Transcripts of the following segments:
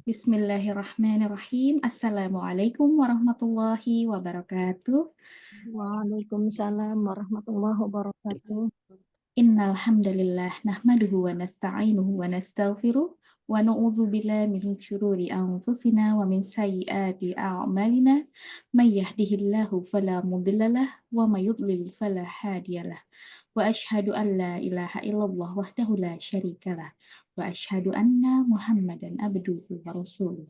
Bismillahirrahmanirrahim. Assalamualaikum warahmatullahi wabarakatuh. Waalaikumsalam warahmatullahi wabarakatuh. Innal hamdalillah nahmaduhu wa nasta'inuhu wa nastaghfiruh wa na'udzu billahi min syururi anfusina wa min sayyiati a'malina. May yahdihillahu fala mudhillalah wa may yudlil fala hadiyalah. Wa asyhadu an la ilaha illallah wahdahu la syarikalah wa asyhadu anna Muhammadan abduhu wa rasuluh.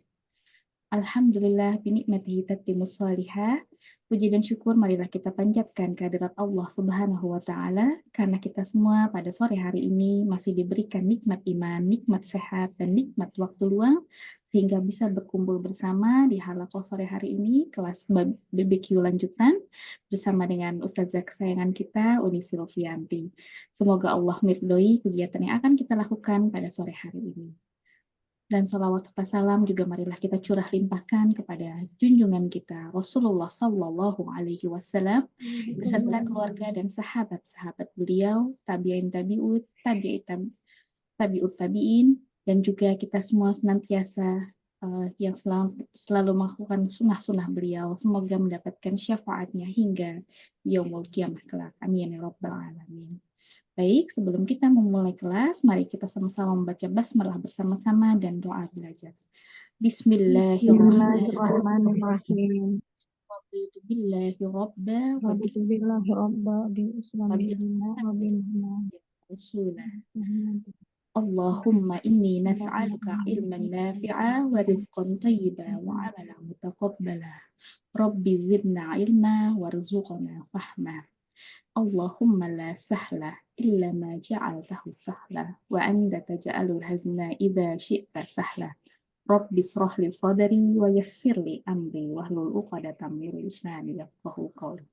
Alhamdulillah binikmatihi tatimmus shalihat. Puji dan syukur marilah kita panjatkan kehadirat Allah Subhanahu wa taala karena kita semua pada sore hari ini masih diberikan nikmat iman, nikmat sehat dan nikmat waktu luang sehingga bisa berkumpul bersama di halaqah sore hari ini kelas BBQ lanjutan bersama dengan ustazah kesayangan kita Uni Silvianti. Semoga Allah meridhoi kegiatan yang akan kita lakukan pada sore hari ini. Dan salawat serta salam juga marilah kita curah limpahkan kepada junjungan kita Rasulullah Sallallahu Alaihi Wasallam beserta keluarga dan sahabat-sahabat beliau, tabi'in tabi'ut, tabi'ut tabi'in, dan juga kita semua senantiasa yang selalu melakukan sunnah-sunnah beliau. Semoga mendapatkan syafaatnya hingga yaumul qiyamah kelak. Amin ya rabbal alamin. Baik, sebelum kita memulai kelas, mari kita sama-sama membaca basmalah bersama-sama dan doa belajar. Bismillahirrahmanirrahim. Raditu billahi rabba wa Alhamdulillahi rabba bi islamillah wa billah. rasulah. Allahumma inni nas'aluka ilman nafi'a wa rizqan tayyiba wa amalan mutaqabbala. Rabbi zidna ilma warzuqna fahma. Allahumma la sahla illa ma ja'altahu sahla wa anta taj'alul hazna idza syi'ta sahla. Rabbi shrah li sadri wa yassir li amri wahlul 'uqdatam min lisani yafqahu qawli.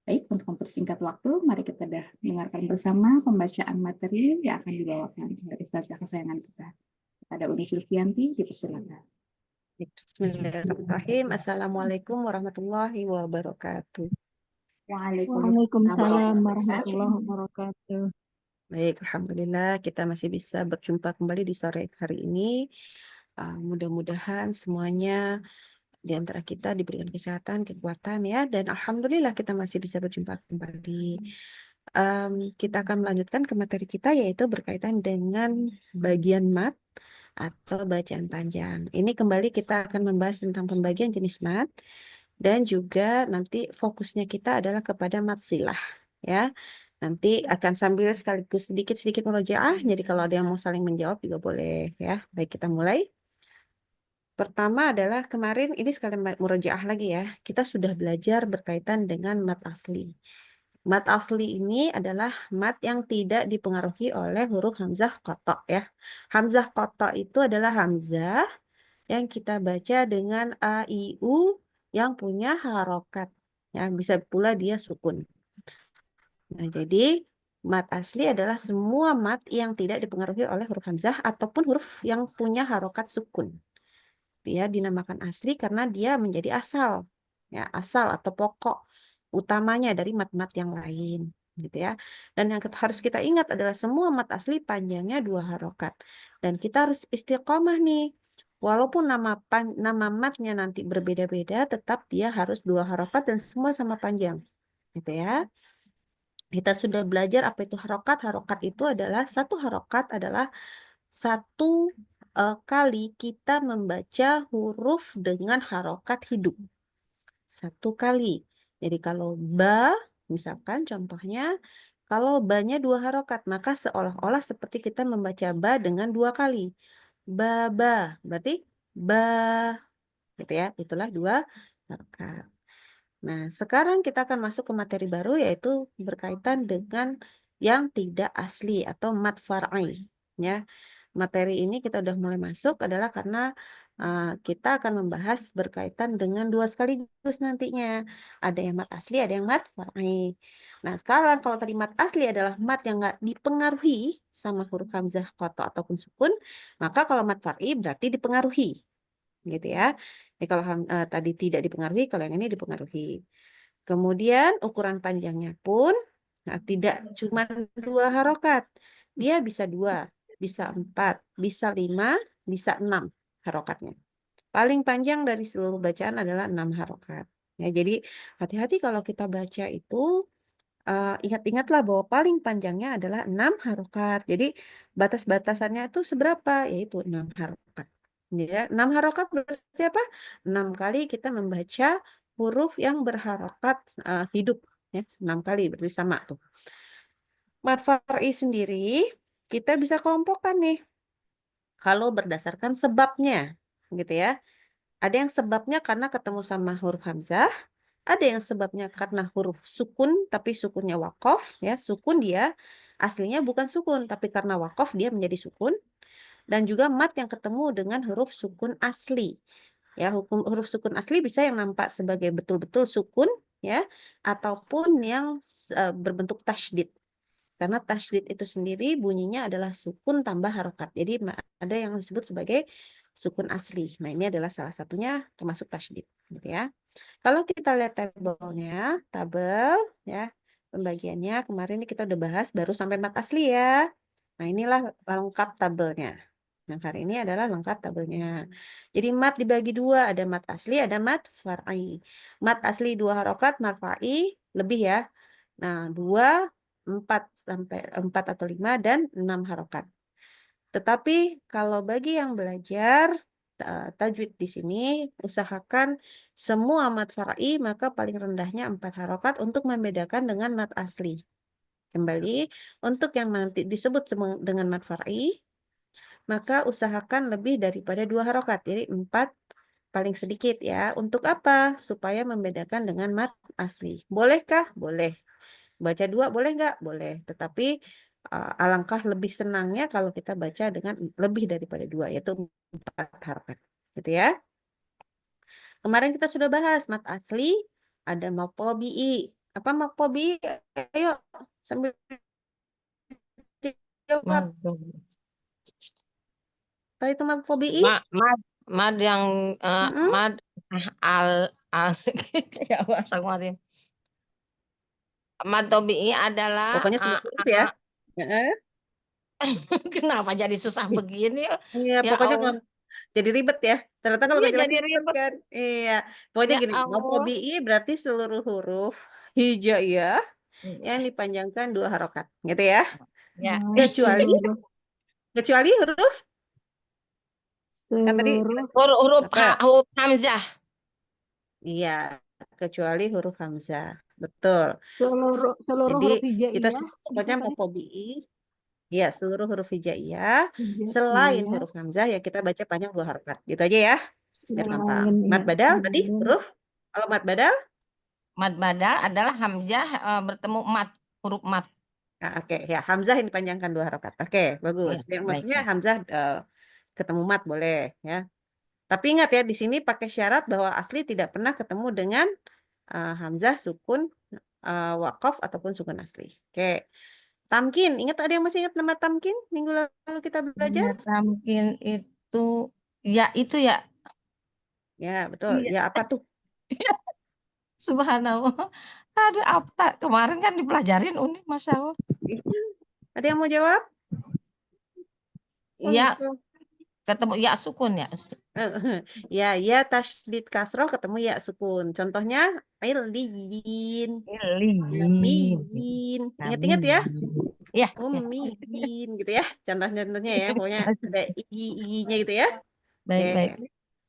Baik, untuk mempersingkat waktu, mari kita dengarkan bersama pembacaan materi yang akan dibawakan dari ustazah kesayangan kita. Kepada Uni Silvianti, dipersilakan. Bismillahirrahmanirrahim. Assalamualaikum warahmatullahi wabarakatuh. Waalaikumsalam warahmatullahi wabarakatuh. Baik, alhamdulillah kita masih bisa berjumpa kembali di sore hari ini. Mudah-mudahan semuanya di antara kita diberikan kesehatan, kekuatan ya, dan alhamdulillah kita masih bisa berjumpa kembali. Kita akan melanjutkan ke materi kita yaitu berkaitan dengan bagian mat atau bacaan panjang. Ini kembali kita akan membahas tentang pembagian jenis mat dan juga nanti fokusnya kita adalah kepada mat silah ya. Nanti akan sambil sekaligus sedikit-sedikit murojaah. Jadi kalau ada yang mau saling menjawab juga boleh ya. Baik, kita mulai. Pertama adalah kemarin ini sekalian murojaah lagi ya. Kita sudah belajar berkaitan dengan mat asli. Mat asli ini adalah mat yang tidak dipengaruhi oleh huruf hamzah qata ya. Hamzah qata itu adalah hamzah yang kita baca dengan a, i, u yang punya harokat. Ya, bisa pula dia sukun. Nah, jadi mat asli adalah semua mat yang tidak dipengaruhi oleh huruf hamzah ataupun huruf yang punya harokat sukun. Dia dinamakan asli karena dia menjadi asal. Ya, asal atau pokok utamanya dari mat-mat yang lain gitu ya. Dan yang harus kita ingat adalah semua mat asli panjangnya 2 harokat. Dan kita harus istiqomah nih. Walaupun nama matnya nanti berbeda-beda, tetap dia harus 2 harokat dan semua sama panjang. Gitu ya. Kita sudah belajar apa itu harokat. Harokat itu adalah satu harokat adalah satu kali kita membaca huruf dengan harokat hidup. Satu kali. Jadi kalau ba, misalkan contohnya, kalau ba-nya 2 harokat, maka seolah-olah seperti kita membaca ba dengan 2 kali. Ba, berarti ba, gitu ya. Itulah 2 harokat. Nah, sekarang kita akan masuk ke materi baru, yaitu berkaitan dengan yang tidak asli atau mat far'i. Ya, materi ini kita udah mulai masuk adalah karena kita akan membahas berkaitan dengan 2 sekaligus nantinya. Ada yang mat asli, ada yang mat far'i. Nah, sekarang kalau tadi mat asli adalah mat yang nggak dipengaruhi sama huruf hamzah, qata ataupun sukun, maka kalau mat far'i berarti dipengaruhi. Gitu ya. Jadi kalau tadi tidak dipengaruhi, kalau yang ini dipengaruhi. Kemudian ukuran panjangnya pun tidak cuma 2 harokat. Dia bisa 2, bisa 4, bisa 5, bisa 6. harokatnya. Paling panjang dari seluruh bacaan adalah 6 harokat. Ya, jadi hati-hati kalau kita baca itu, ingat-ingatlah bahwa paling panjangnya adalah 6 harokat. Jadi batas-batasannya itu seberapa? Yaitu 6 harokat. Ya, 6 harokat berarti apa? 6 kali kita membaca huruf yang berharokat hidup. Ya, 6 kali berarti sama tuh. Mad far'i sendiri kita bisa kelompokkan nih. Kalau berdasarkan sebabnya, gitu ya. Ada yang sebabnya karena ketemu sama huruf hamzah, ada yang sebabnya karena huruf sukun, tapi sukunnya wakof, ya sukun dia aslinya bukan sukun, tapi karena wakof dia menjadi sukun, dan juga mat yang ketemu dengan huruf sukun asli. Ya, huruf sukun asli bisa yang nampak sebagai betul-betul sukun, ya, ataupun yang berbentuk tasydid. Karena tasydid itu sendiri bunyinya adalah sukun tambah harokat. Jadi ada yang disebut sebagai sukun asli. Nah, ini adalah salah satunya termasuk tasydid, gitu ya. Kalau kita lihat tabel ya, pembagiannya kemarin ini kita udah bahas baru sampai mat asli ya. Nah, inilah lengkap tabelnya. Yang hari ini adalah lengkap tabelnya. Jadi mat dibagi dua, ada mat asli, ada mat far'i. Mat asli 2 harokat, mat far'i lebih ya. Nah, 2, 4 sampai 4 atau 5 dan 6 harokat. Tetapi kalau bagi yang belajar tajwid di sini, usahakan semua mat far'i maka paling rendahnya 4 harokat untuk membedakan dengan mat asli. Kembali, untuk yang nanti disebut dengan mat far'i, maka usahakan lebih daripada 2 harokat. Jadi 4 paling sedikit ya. Untuk apa? Supaya membedakan dengan mat asli. Bolehkah? Boleh. Baca 2 boleh nggak? Boleh. Tetapi alangkah lebih senangnya kalau kita baca dengan lebih daripada 2, yaitu 4 harokat. Gitu ya. Kemarin kita sudah bahas mat asli, ada mat tabi'i. Apa mat tabi'i? Ayo sambil jawab. Mad, Apa itu mat tabi'i? mad yang Mm-mm. mad al ya bahasa Madim. Mad tabi'i adalah Pokoknya semua huruf ya. Heeh. kenapa jadi susah begini? Iya, Ya pokoknya Allah. kalau jadi ribet ya. Ternyata kalau Iya nggak jadi jelasin ribet ribet. kan. Iya. Pokoknya Ya gini, mat Allah. tabi'i berarti seluruh huruf hijaiyah yang dipanjangkan 2 harokat. Gitu ya. Ya. Kecuali Seluruh huruf kan tadi seluruh Huruf apa? huruf hamzah. Iya, kecuali huruf hamzah. Betul. seluruh Jadi huruf kita hijaiyah sebut gitu pokoknya tadi. matobi'i. Ya, seluruh huruf hijaiyah selain Hijaiyah huruf hamzah ya kita baca panjang 2 harokat. Gitu aja ya. Biar gampang. selain Mad ya badal tadi selain huruf. Kalau mad badal, Mad badal adalah hamzah bertemu mat, huruf mat. oke ya hamzah yang dipanjangkan 2 harokat. Oke, bagus. Ya, Yang baik. maksudnya hamzah ketemu mat boleh ya. Tapi ingat ya di sini pakai syarat bahwa asli tidak pernah ketemu dengan hamzah sukun waqaf ataupun sukun asli. Oke. Tamkin, ingat ada yang masih ingat nama tamkin? Minggu lalu kita belajar? Ya, mungkin itu ya itu ya. Ya, betul. Iya. Ya, apa tuh? Subhanallah. Ada apa? Kemarin kan dipelajarin Uni, Masya Allah. Ada yang mau jawab? Oh, Ya, gitu. ketemu ya sukun ya. Ya, ya tasydid kasroh ketemu ya sukun. Contohnya, illiyin. Nabiyin. Ingat-ingat ya. Ya, Ummiyin gitu ya. Contoh-contohnya ya. Pokoknya ada i-nya gitu ya. Oke. baik.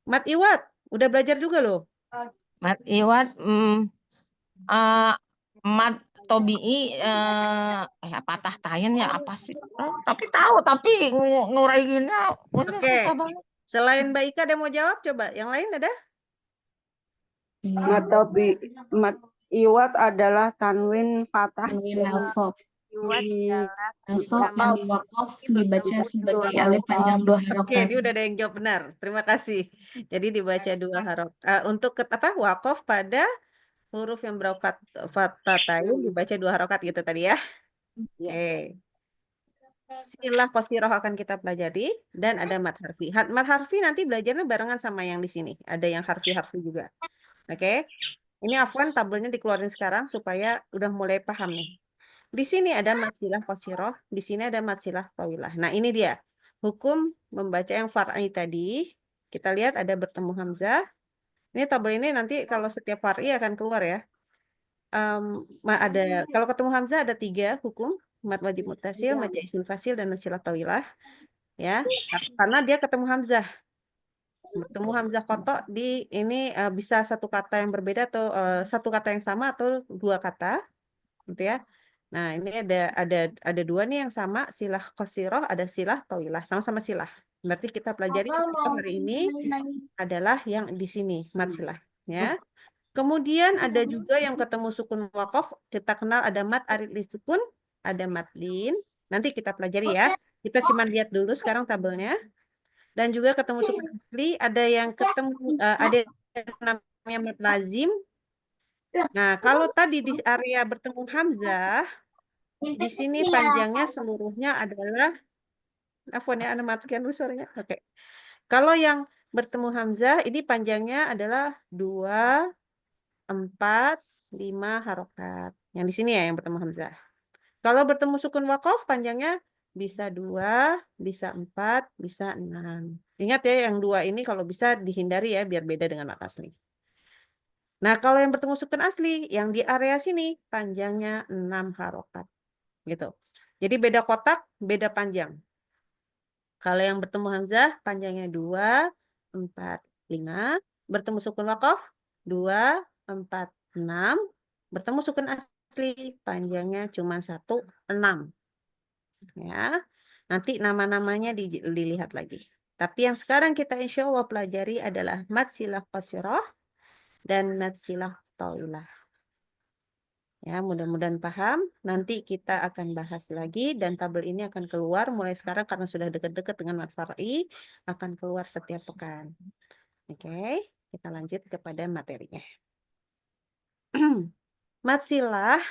Mat iwat. Udah belajar juga loh. Mat iwat mat tobi'i patah tayen ya apa sih? Tapi tahu tapi nguraiinnya Uni Oke. susah banget. Selain Mbak Ika ada mau jawab? Coba. Yang lain ada? Mat iwat adalah tanwin fathah Tanwin yang nasab. Nasab Wakaf. yang diwakaf dibaca sebagai alif panjang 2 Oke, harokat. ini udah ada yang jawab benar. Terima kasih. Jadi dibaca 2 harokat. Untuk apa? Wakaf pada huruf yang berokat fathatain dibaca 2 harokat gitu tadi ya. Oke. Silah qasirah akan kita pelajari dan ada mad harfi. Mad harfi nanti belajarnya barengan sama yang di sini. Ada yang harfi-harfi juga. Oke. Ini Afwan tabelnya dikeluarin sekarang supaya udah mulai paham nih. Di sini ada mad silah qasirah, di sini ada mad silah tawilah. Nah, ini dia. Hukum membaca yang far'i tadi kita lihat ada bertemu hamzah. Ini tabel ini nanti kalau setiap hari akan keluar ya. Ada kalau ketemu hamzah ada 3 hukum, mad wajib muttasil, mad jaiz munfasil, dan mad silah tawilah. Ya, karena dia ketemu hamzah. Bertemu hamzah kotok di ini bisa satu kata yang berbeda atau satu kata yang sama atau 2 kata, gitu ya. Nah, ini ada 2 nih yang sama, silah qasirah, ada silah tawilah, sama-sama silah. Berarti kita pelajari hari ini adalah yang di sini, mad silah, ya. Kemudian ada juga yang ketemu sukun waqaf, kita kenal ada mad arid li sukun, ada mad lin. Nanti kita pelajari ya. Kita cuma lihat dulu sekarang tabelnya. Dan juga ketemu sukun asli, ada yang ketemu ada yang namanya mad lazim. Nah, kalau tadi di area bertemu hamzah, di sini panjangnya seluruhnya adalah afwan ya, Anda matikan dulu suaranya. Oke. Kalau yang bertemu hamzah, ini panjangnya adalah 2, 4, 5 harokat. Yang di sini ya yang bertemu hamzah. Kalau bertemu sukun waqaf panjangnya bisa 2, bisa 4, bisa 6. Ingat ya yang 2 ini kalau bisa dihindari ya biar beda dengan mad asli. Nah, kalau yang bertemu sukun asli yang di area sini panjangnya 6 harokat. Gitu. Jadi beda kotak, beda panjang. Kalau yang bertemu hamzah panjangnya 2, 4, 5. Bertemu sukun waqaf 2, 4, 6. Bertemu sukun asli panjangnya cuma 1, 6. Ya. Nanti nama-namanya dilihat lagi. Tapi yang sekarang kita insya Allah pelajari adalah mad silah qasirah dan mad silah tawilah. Ya, mudah-mudahan paham. Nanti kita akan bahas lagi dan tabel ini akan keluar mulai sekarang karena sudah dekat-dekat dengan mad far'i, akan keluar setiap pekan. Oke, kita lanjut kepada materinya. Mad silah,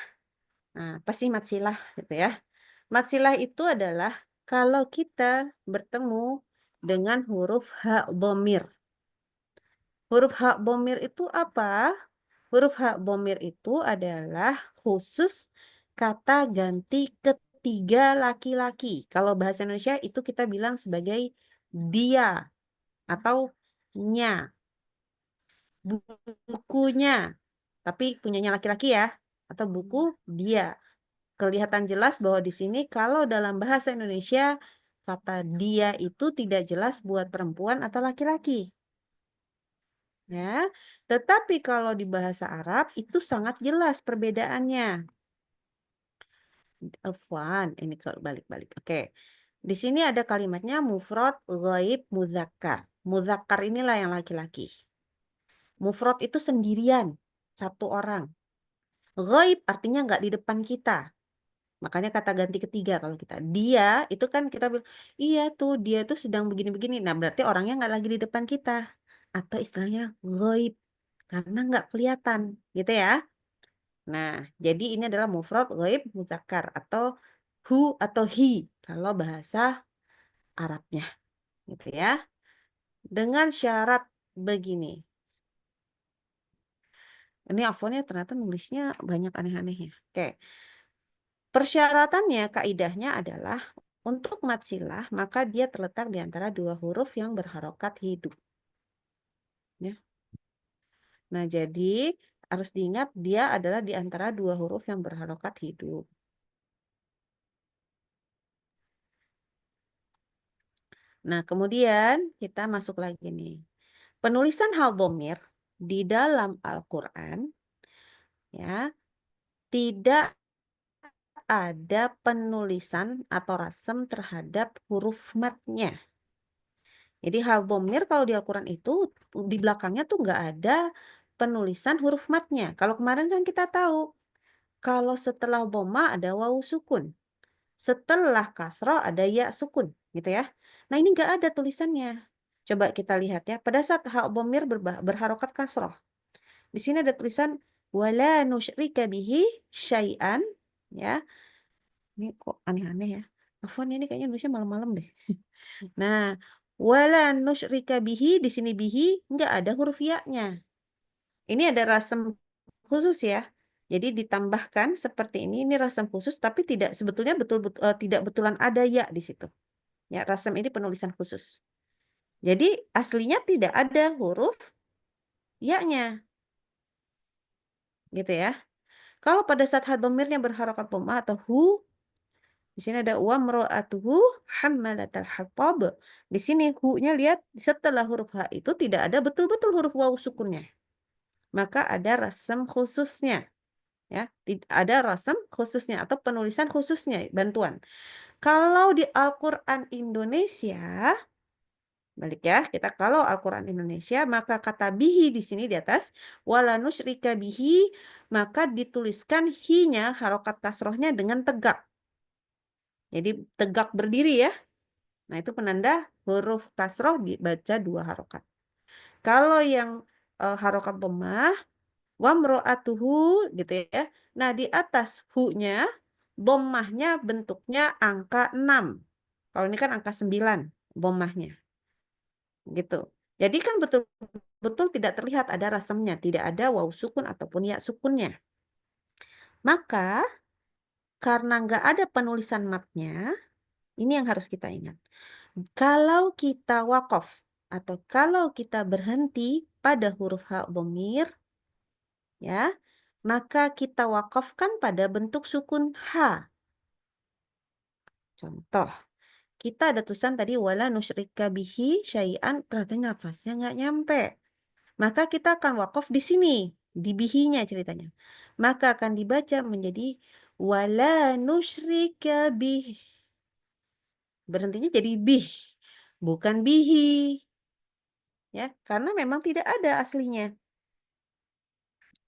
nah apa sih mad silah gitu ya? Mad silah itu adalah kalau kita bertemu dengan huruf ha dhamir. Huruf ha dhamir itu apa? Huruf ha dhamir itu adalah khusus kata ganti ketiga laki-laki. Kalau bahasa Indonesia itu kita bilang sebagai dia atau nya. Bukunya. Tapi punyanya laki-laki ya. Atau buku dia. Kelihatan jelas bahwa di sini kalau dalam bahasa Indonesia kata dia itu tidak jelas buat perempuan atau laki-laki. Ya, tetapi kalau di bahasa Arab itu sangat jelas perbedaannya. Afwan, ini balik-balik. Oke. Di sini ada kalimatnya mufrad, ghaib, muzakkar. Muzakkar inilah yang laki-laki. Mufrad itu sendirian, satu orang. Ghaib artinya nggak di depan kita. Makanya kata ganti ketiga kalau kita. Dia itu kan kita bilang, iya tuh dia tuh sedang begini-begini. Nah berarti orangnya nggak lagi di depan kita. Atau istilahnya ghaib. Karena nggak kelihatan gitu ya. Nah jadi ini adalah mufrad, ghaib, muzakkar. Atau hu atau hi. Kalau bahasa Arabnya. Gitu ya. Dengan syarat begini. Ini afonnya ternyata nulisnya banyak aneh-anehnya. Oke. Persyaratannya, kaidahnya adalah untuk mad silah, maka dia terletak di antara 2 huruf yang berharokat hidup. Ya. Nah, jadi harus diingat dia adalah di antara 2 huruf yang berharokat hidup. Nah, kemudian kita masuk lagi nih. Penulisan hal dhamir di dalam Al-Quran ya tidak ada penulisan atau rasem terhadap huruf matnya. Jadi hal dhamir kalau di Al-Quran itu di belakangnya tuh nggak ada penulisan huruf matnya. Kalau kemarin kan kita tahu kalau setelah dhamma ada wawu sukun. Setelah kasrah ada ya sukun gitu ya. Nah ini nggak ada tulisannya. Coba kita lihat ya. Pada saat hal dhamir berharokat kasrah. Di sini ada tulisan wala nusyrika bihi syai'an ya. Ini kok aneh-aneh ya. Afwan ini kayaknya nulisnya malam-malam deh. Nah, wala nusyrika bihi di sini bihi nggak ada huruf ya-nya. Ini ada rasem khusus ya. Jadi ditambahkan seperti ini rasem khusus tapi tidak sebetulnya tidak betulan ada ya di situ. Ya, rasem ini penulisan khusus. Jadi aslinya tidak ada huruf ya-nya. Gitu ya. Kalau pada saat dhamirnya berharokat dhammah atau hu, di sini ada wa mra'atuhu hammalatal hatab. Di sini hu-nya lihat setelah huruf H itu tidak ada betul-betul huruf waw sukunnya. Maka ada rasam khususnya. Ya, ada rasam khususnya atau penulisan khususnya, bantuan. Kalau di Al-Qur'an Indonesia, balik ya, kita kalau Al-Qur'an Indonesia maka kata bihi di sini di atas wala nusyrika bihi, maka dituliskan hi-nya harokat kasrohnya dengan tegak. Jadi tegak berdiri ya. Nah, itu penanda huruf kasroh dibaca 2 harokat. Kalau yang harokat dhammah wa mra'atuhu gitu ya. Nah, di atas hu-nya dhammahnya bentuknya angka 6. Kalau ini kan angka 9 dhammahnya. Gitu. Jadi kan betul-betul tidak terlihat ada rasamnya, tidak ada waw sukun ataupun ya sukunnya. Maka karena nggak ada penulisan matnya, ini yang harus kita ingat. Kalau kita wakaf atau kalau kita berhenti pada huruf ha dhamir, ya, maka kita wakafkan pada bentuk sukun ha. Contoh, kita ada tulisan tadi wala nusyrika bihi syai'an, ternyata nafasnya nggak nyampe. Maka kita akan wakaf di sini, di bihinya ceritanya. Maka akan dibaca menjadi wala nusyrika bih. Berhentinya jadi bih, bukan bihi. Ya, karena memang tidak ada aslinya.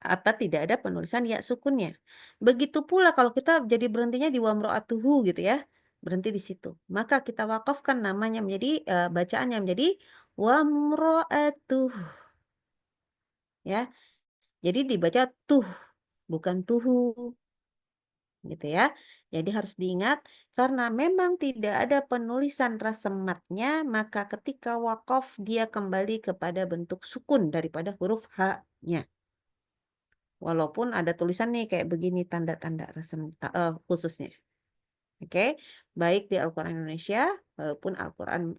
Tidak ada penulisan ya sukunnya. Begitu pula kalau kita jadi berhentinya di wamro'atuhu gitu ya. Berhenti di situ. Maka kita wakafkan namanya menjadi bacaannya menjadi wamro'atuh. Ya. Jadi dibaca tuh, bukan tuhu. Gitu ya. Jadi harus diingat karena memang tidak ada penulisan rasematnya, maka ketika wakaf dia kembali kepada bentuk sukun daripada huruf H-nya. Walaupun ada tulisan nih kayak begini tanda-tanda rasem khususnya. Oke, baik di Al-Qur'an Indonesia maupun Al-Qur'an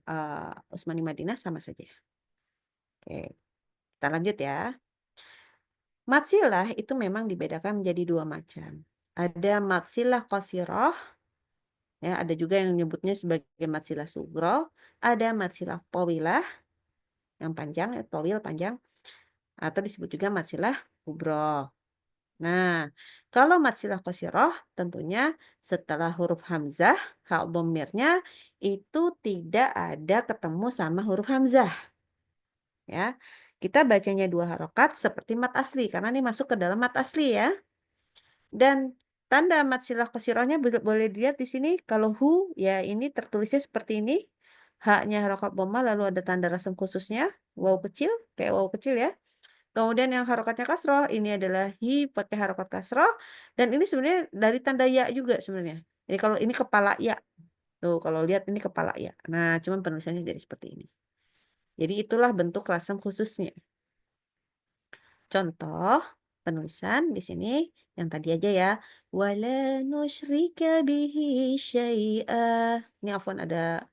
Utsmani Madinah sama saja. Oke, kita lanjut ya. Matsilah itu memang dibedakan menjadi 2 macam. Ada matsilah qasirah, ya, ada juga yang menyebutnya sebagai matsilah sughra, ada matsilah tawilah yang panjang, ya, tawil panjang, atau disebut juga matsilah kubra. Nah, kalau matsilah qasirah tentunya setelah huruf hamzah, ha dhamirnya itu tidak ada ketemu sama huruf hamzah. Ya. Kita bacanya 2 harokat seperti mat asli karena ini masuk ke dalam mat asli ya. Dan tanda matsilah qasirahnya boleh dilihat di sini kalau hu ya ini tertulisnya seperti ini. Haknya harokat dhammah lalu ada tanda rasam khususnya, waw kecil kayak waw kecil ya. Kemudian yang harokatnya kasroh, ini adalah hi pakai harokat kasroh. Dan ini sebenarnya dari tanda ya juga sebenarnya. Jadi kalau ini kepala ya. Tuh, kalau lihat ini kepala ya. Nah, cuman penulisannya jadi seperti ini. Jadi itulah bentuk rasam khususnya. Contoh penulisan di sini yang tadi aja ya. Wala nusyrika bihi syai'ah. Ini afwan ada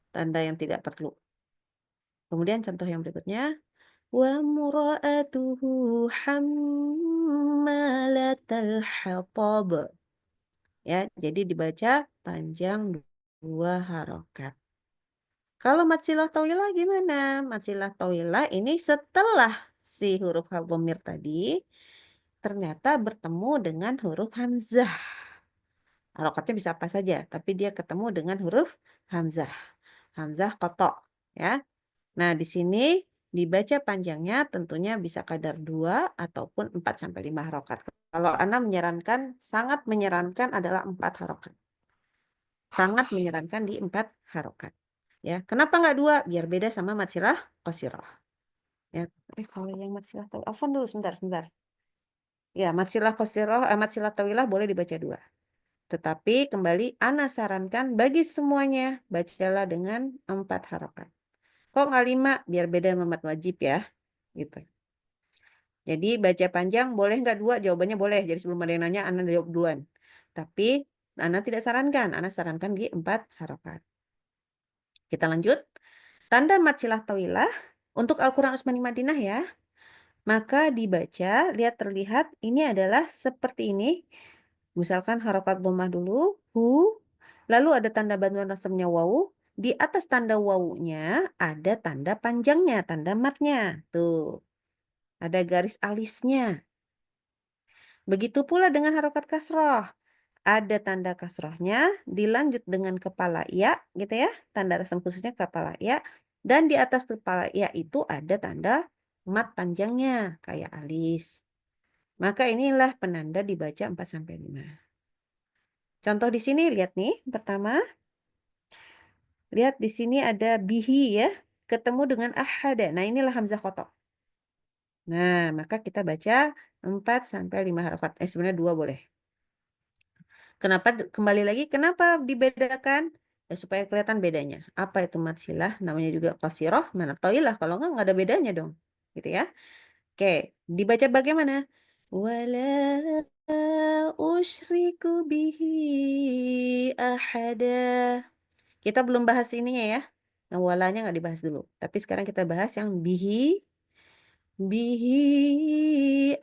tanda yang tidak perlu. Kemudian contoh yang berikutnya. Wa mura'atuhu hammalatal hatab. Ya, jadi dibaca panjang 2 harokat. Kalau matsilah tawilah gimana? Matsilah tawilah ini setelah si huruf dhamir tadi ternyata bertemu dengan huruf hamzah. Harokatnya bisa apa saja, tapi dia ketemu dengan huruf hamzah. Hamzah kotok, ya. Nah, di sini dibaca panjangnya tentunya bisa kadar 2 ataupun 4 sampai 5 harokat. Kalau Ana menyarankan, sangat menyarankan adalah 4 harokat. Sangat menyarankan di 4 harokat. Ya, kenapa nggak 2? Biar beda sama matsilah qasirah. Ya, kalau yang matsilah tawilah, afwan dulu sebentar. Ya, matsilah qasirah, matsilah tawilah boleh dibaca 2. Tetapi kembali Ana sarankan bagi semuanya bacalah dengan 4 harokat. Kok nggak 5? Biar beda sama mat wajib ya. Gitu. Jadi baca panjang boleh nggak 2? Jawabannya boleh. Jadi sebelum ada yang nanya, Ana jawab duluan. Tapi Ana tidak sarankan. Ana sarankan di 4 harokat. Kita lanjut. Tanda mat silah tawilah untuk Al-Quran Utsmani Madinah ya. Maka dibaca, terlihat ini adalah seperti ini. Misalkan harokat dhammah dulu, hu, lalu ada tanda bantuan rasamnya wawu. Di atas tanda wawunya ada tanda panjangnya, tanda matnya. Tuh, ada garis alisnya. Begitu pula dengan harokat kasroh. Ada tanda kasrohnya, dilanjut dengan kepala ya, gitu ya. Tanda rasam khususnya kepala ya. Dan di atas kepala ya itu ada tanda mat panjangnya, kayak alis. Maka inilah penanda dibaca 4-5. Contoh di sini, lihat nih. Pertama, lihat di sini ada bihi ya. Ketemu dengan ahada. Nah, inilah hamzah khotok. Nah, maka kita baca 4-5 harakat. Sebenarnya 2 boleh. Kenapa kembali lagi kenapa dibedakan? Ya, supaya kelihatan bedanya. Apa itu mat silah? Namanya juga qasirah, mana toilah. Kalau enggak ada bedanya dong. Gitu ya. Oke, dibaca bagaimana? Wala usyriku bihi ahada. Kita belum bahas ininya ya. Nah, walanya nggak dibahas dulu. Tapi sekarang kita bahas yang bihi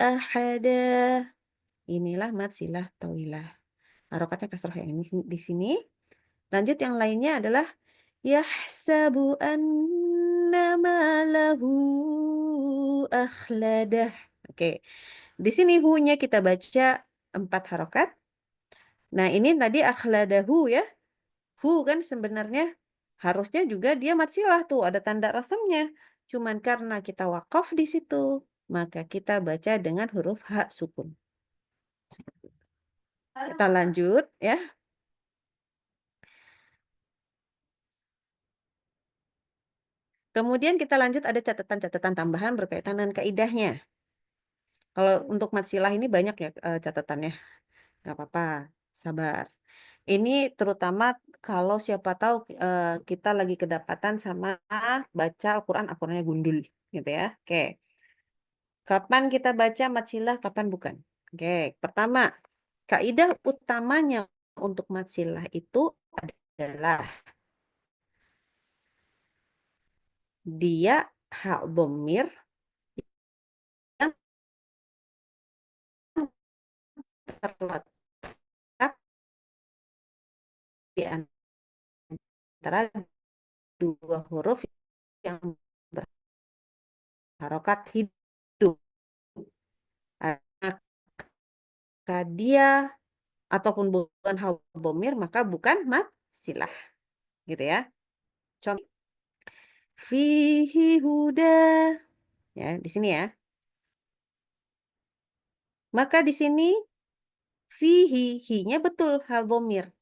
ahada. Inilah mat silah tawilah. Harokatnya kasrah yang ini di sini. Lanjut yang lainnya adalah yahsabu annama lahu akhladah. Oke. Di sini hu-nya kita baca 4 harokat. Nah, ini tadi akhladahu ya. Hu kan sebenarnya harusnya juga dia mat silah tuh, ada tanda rasamnya. Cuman karena kita wakaf di situ, maka kita baca dengan huruf ha sukun. Kita lanjut ya. Kemudian kita lanjut ada catatan-catatan tambahan berkaitan dengan kaidahnya. Kalau untuk mat silah ini banyak ya catatannya. Nggak apa-apa, sabar. Ini terutama kalau siapa tahu kita lagi kedapatan sama baca Al-Quran akurnya gundul gitu ya. Oke. Kapan kita baca mat silah, kapan bukan? Oke, pertama, kaidah utamanya untuk mat silah itu adalah dia hak dhamir yang terletak di antara dua huruf yang berharokat hidup. Maka dia ataupun bukan hak dhamir maka bukan mat silah. Gitu ya. Contoh fihi huda. Ya, di sini ya. Maka di sini fihi, hi-nya betul hal dhamir.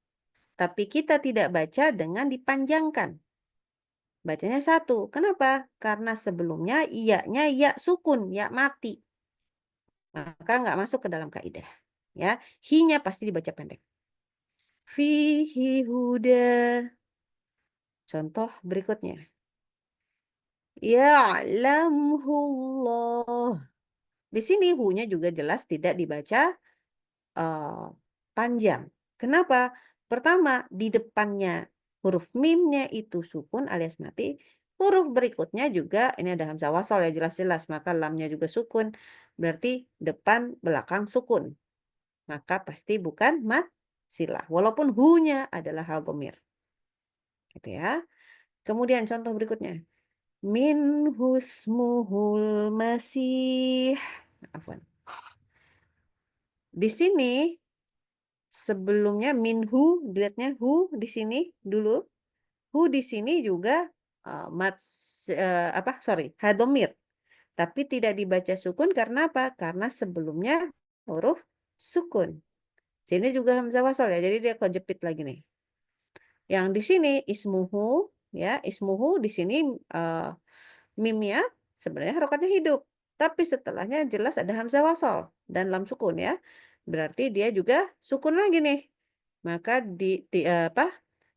Tapi kita tidak baca dengan dipanjangkan. Bacanya 1. Kenapa? Karena sebelumnya iya-nya ya sukun, ya mati. Maka nggak masuk ke dalam kaidah. Ya, hi-nya pasti dibaca pendek. Fihi huda. Contoh berikutnya. Ya'lamhullah. Di sini hu-nya juga jelas tidak dibaca panjang. Kenapa? Pertama, di depannya huruf mimnya itu sukun alias mati. Huruf berikutnya juga, ini ada hamzah wasal ya jelas-jelas, maka lamnya juga sukun. Berarti depan belakang sukun. Maka pasti bukan mat silah. Walaupun hu-nya adalah hal dhamir. Gitu ya. Kemudian contoh berikutnya. Min husmuhul masih. Afwan. Di sini sebelumnya minhu, dilihatnya hu di sini dulu. Hu di sini juga hadomir. Tapi tidak dibaca sukun karena apa? Karena sebelumnya huruf sukun. Sini juga hamzah wasal ya, jadi dia kejepit lagi nih. Yang di sini ismuhu ya, ismuhu di sini mimnya sebenarnya harokatnya hidup. Tapi setelahnya jelas ada hamzah wasal dan lam sukun ya. Berarti dia juga sukun lagi nih. Maka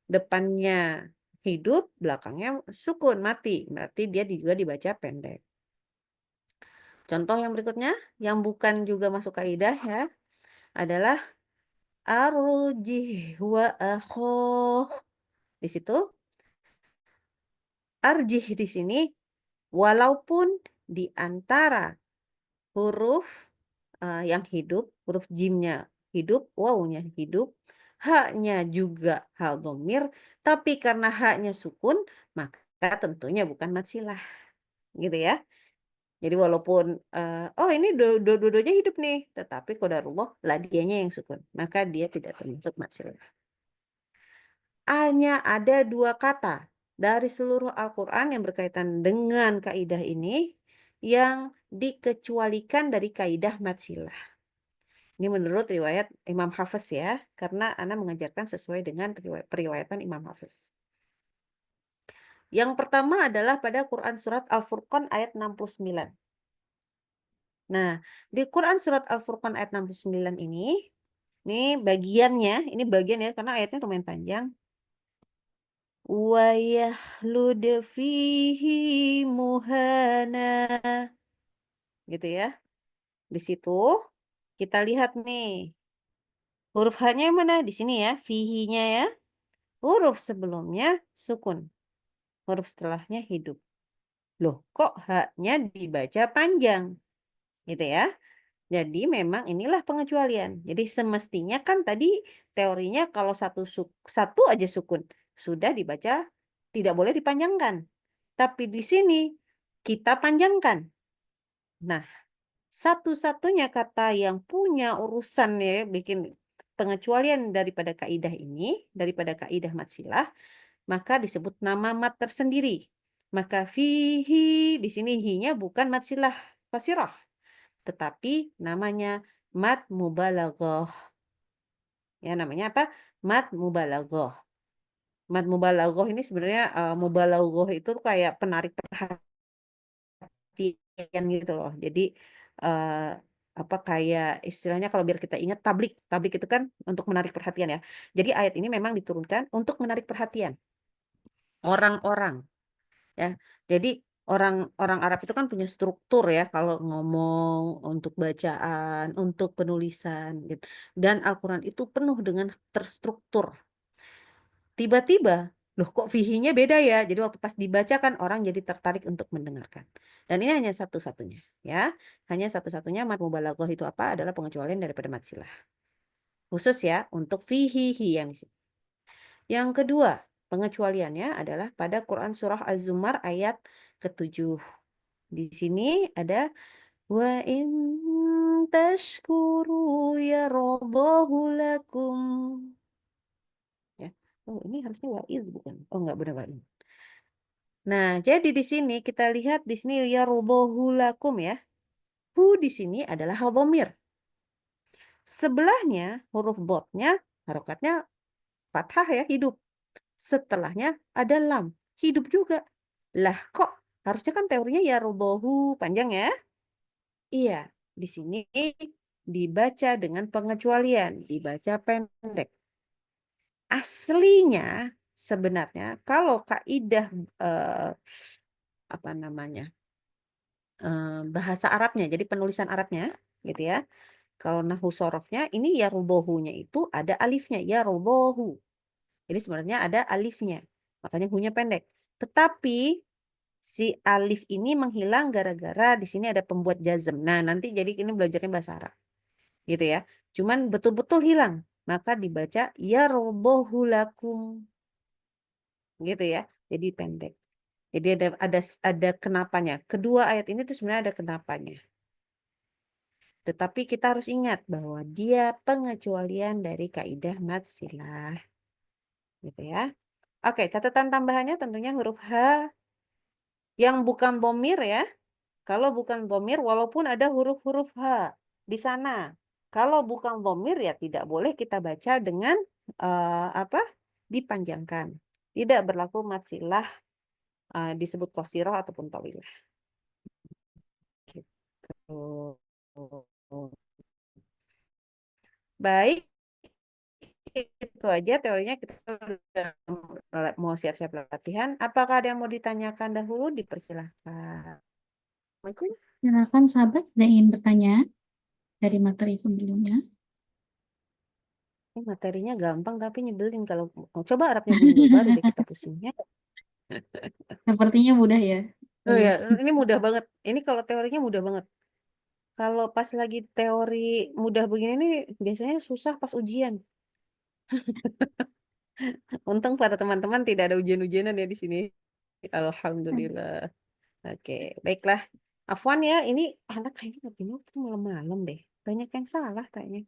depannya hidup, belakangnya sukun, mati. Berarti dia juga dibaca pendek. Contoh yang berikutnya, yang bukan juga masuk kaidah ya, adalah arujih wa akhoh. Di situ, arjih di sini walaupun di antara huruf yang hidup, huruf jimnya hidup, wawunya hidup, haknya juga hak dhamir, tapi karena haknya sukun, maka tentunya bukan mad silah, gitu ya. Jadi walaupun oh ini dua-duanya hidup nih, tetapi qadarullah lah dianya yang sukun, maka dia tidak termasuk mad silah. Hanya ada 2 kata dari seluruh Al-Quran yang berkaitan dengan kaidah ini yang dikecualikan dari kaidah mad silah. Ini menurut riwayat Imam Hafiz ya, karena Ana mengajarkan sesuai dengan periwayatan Imam Hafiz. Yang pertama adalah pada Quran Surat Al-Furqan ayat 69. Nah, di Quran Surat Al-Furqan ayat 69 ini bagiannya, ini bagian ya, karena ayatnya lumayan panjang. Wa yahlud fihi muhana. Gitu ya. Di situ kita lihat nih. Huruf H-nya yang mana? Di sini ya, fihi-nya ya. Huruf sebelumnya sukun. Huruf setelahnya hidup. Loh, kok H-nya dibaca panjang? Gitu ya. Jadi memang inilah pengecualian. Jadi semestinya kan tadi teorinya kalau satu aja sukun sudah dibaca tidak boleh dipanjangkan. Tapi di sini kita panjangkan. Nah, satu-satunya kata yang punya urusan ya bikin pengecualian daripada kaidah ini, daripada kaidah mad silah, maka disebut nama mad tersendiri. Maka fihi di sini hi-nya bukan mad silah qasirah, tetapi namanya mad mubalaghah. Ya, namanya apa? Mad mubalaghah. Mad mubalaghah ini sebenarnya mubalaghah itu kayak penarik perhatian gitu loh. Jadi apa kayak istilahnya kalau biar kita ingat tablik itu kan untuk menarik perhatian ya. Jadi ayat ini memang diturunkan untuk menarik perhatian orang-orang ya. Jadi orang Arab itu kan punya struktur ya kalau ngomong, untuk bacaan, untuk penulisan gitu. Dan Al-Qur'an itu penuh dengan terstruktur. Tiba-tiba, loh kok fihinya beda ya? Jadi waktu pas dibacakan orang jadi tertarik untuk mendengarkan. Dan ini hanya satu-satunya ya. Hanya satu-satunya mad mubalaghah itu apa? Adalah pengecualian daripada mad silah. Khusus ya untuk fihihi yang di sini. Yang kedua, pengecualiannya adalah pada Quran surah Az-Zumar ayat ke-7. Di sini ada wa in tashkuru yardahu lakum. Ya. Oh, ini harusnya wa'id bukan? Oh, enggak benar wa'id. Nah, jadi di sini kita lihat di sini yardahu lakum ya. Hu di sini adalah dhamir. Sebelahnya huruf dotnya harokatnya fathah ya, hidup. Setelahnya ada lam, hidup juga. Lah kok harusnya kan teorinya yardahu panjang ya? Iya, di sini dibaca dengan pengecualian, dibaca pendek. Aslinya sebenarnya kalau kaidah apa namanya bahasa Arabnya, jadi penulisan Arabnya, gitu ya. Kalau nahwu sorofnya ini yardahunya itu ada alifnya, yardahu. Jadi sebenarnya ada alifnya, makanya hu-nya pendek. Tetapi si alif ini menghilang gara-gara di sini ada pembuat jazm. Nah, nanti jadi ini belajarnya bahasa Arab. Gitu ya. Cuman betul-betul hilang. Maka dibaca yardahu lakum. Gitu ya. Jadi pendek. Jadi ada kenapanya. Kedua ayat ini tuh sebenarnya ada kenapanya. Tetapi kita harus ingat bahwa dia pengecualian dari kaidah mad silah. Gitu ya. Oke, catatan tambahannya tentunya huruf H yang bukan dhamir ya. Kalau bukan dhamir walaupun ada huruf-huruf H di sana. Kalau bukan dhamir ya tidak boleh kita baca dengan apa? Dipanjangkan. Tidak berlaku mad silah disebut qasirah ataupun tawilah. Gitu. Baik, itu aja teorinya kita udah mau siap-siap latihan. Apakah ada yang mau ditanyakan dahulu? Dipersilahkan. Assalamualaikum. Silakan sahabat ada yang ingin bertanya dari materi sebelumnya. Materinya gampang tapi nyebelin kalau coba Arabnya dulu baru deh kita pusingnya. Sepertinya mudah ya. Oh Oke. ya, ini mudah banget. Ini kalau teorinya mudah banget. Kalau pas lagi teori mudah begini nih, biasanya susah pas ujian. Untung para teman-teman tidak ada ujian-ujianan ya di sini. Alhamdulillah. Oke, baiklah. Afwan ya, ini anak kayaknya ngertinya waktu malam-malam deh. Banyak yang salah kayaknya.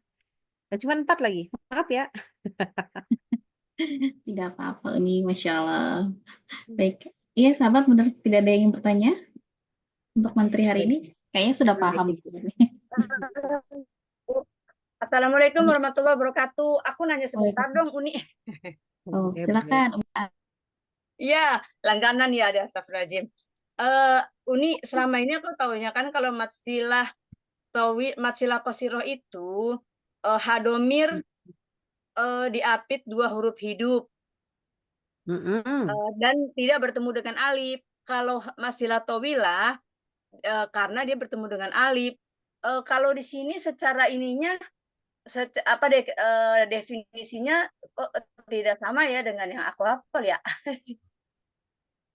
Dan cuma 4 lagi. Maaf ya. Tidak apa-apa ini, Masya Allah. Baik. Iya, sahabat, benar tidak ada yang ingin bertanya untuk materi hari ini? Kayaknya sudah paham. Assalamualaikum warahmatullahi wabarakatuh. Aku nanya sebentar dong, Uni. Oh, Boleh, boleh. silakan. Iya, langganan ya ada astagfirullahaladzim. Uni, selama ini aku tahunya kan kalau matsilah tawi, matsilah qasiroh itu hadomir diapit 2 huruf hidup Mm-mm. dan tidak bertemu dengan alif. Kalau masilah tawilah karena dia bertemu dengan alif. Kalau di sini secara ininya apa deh definisinya kok tidak sama ya dengan yang aku hafal ya.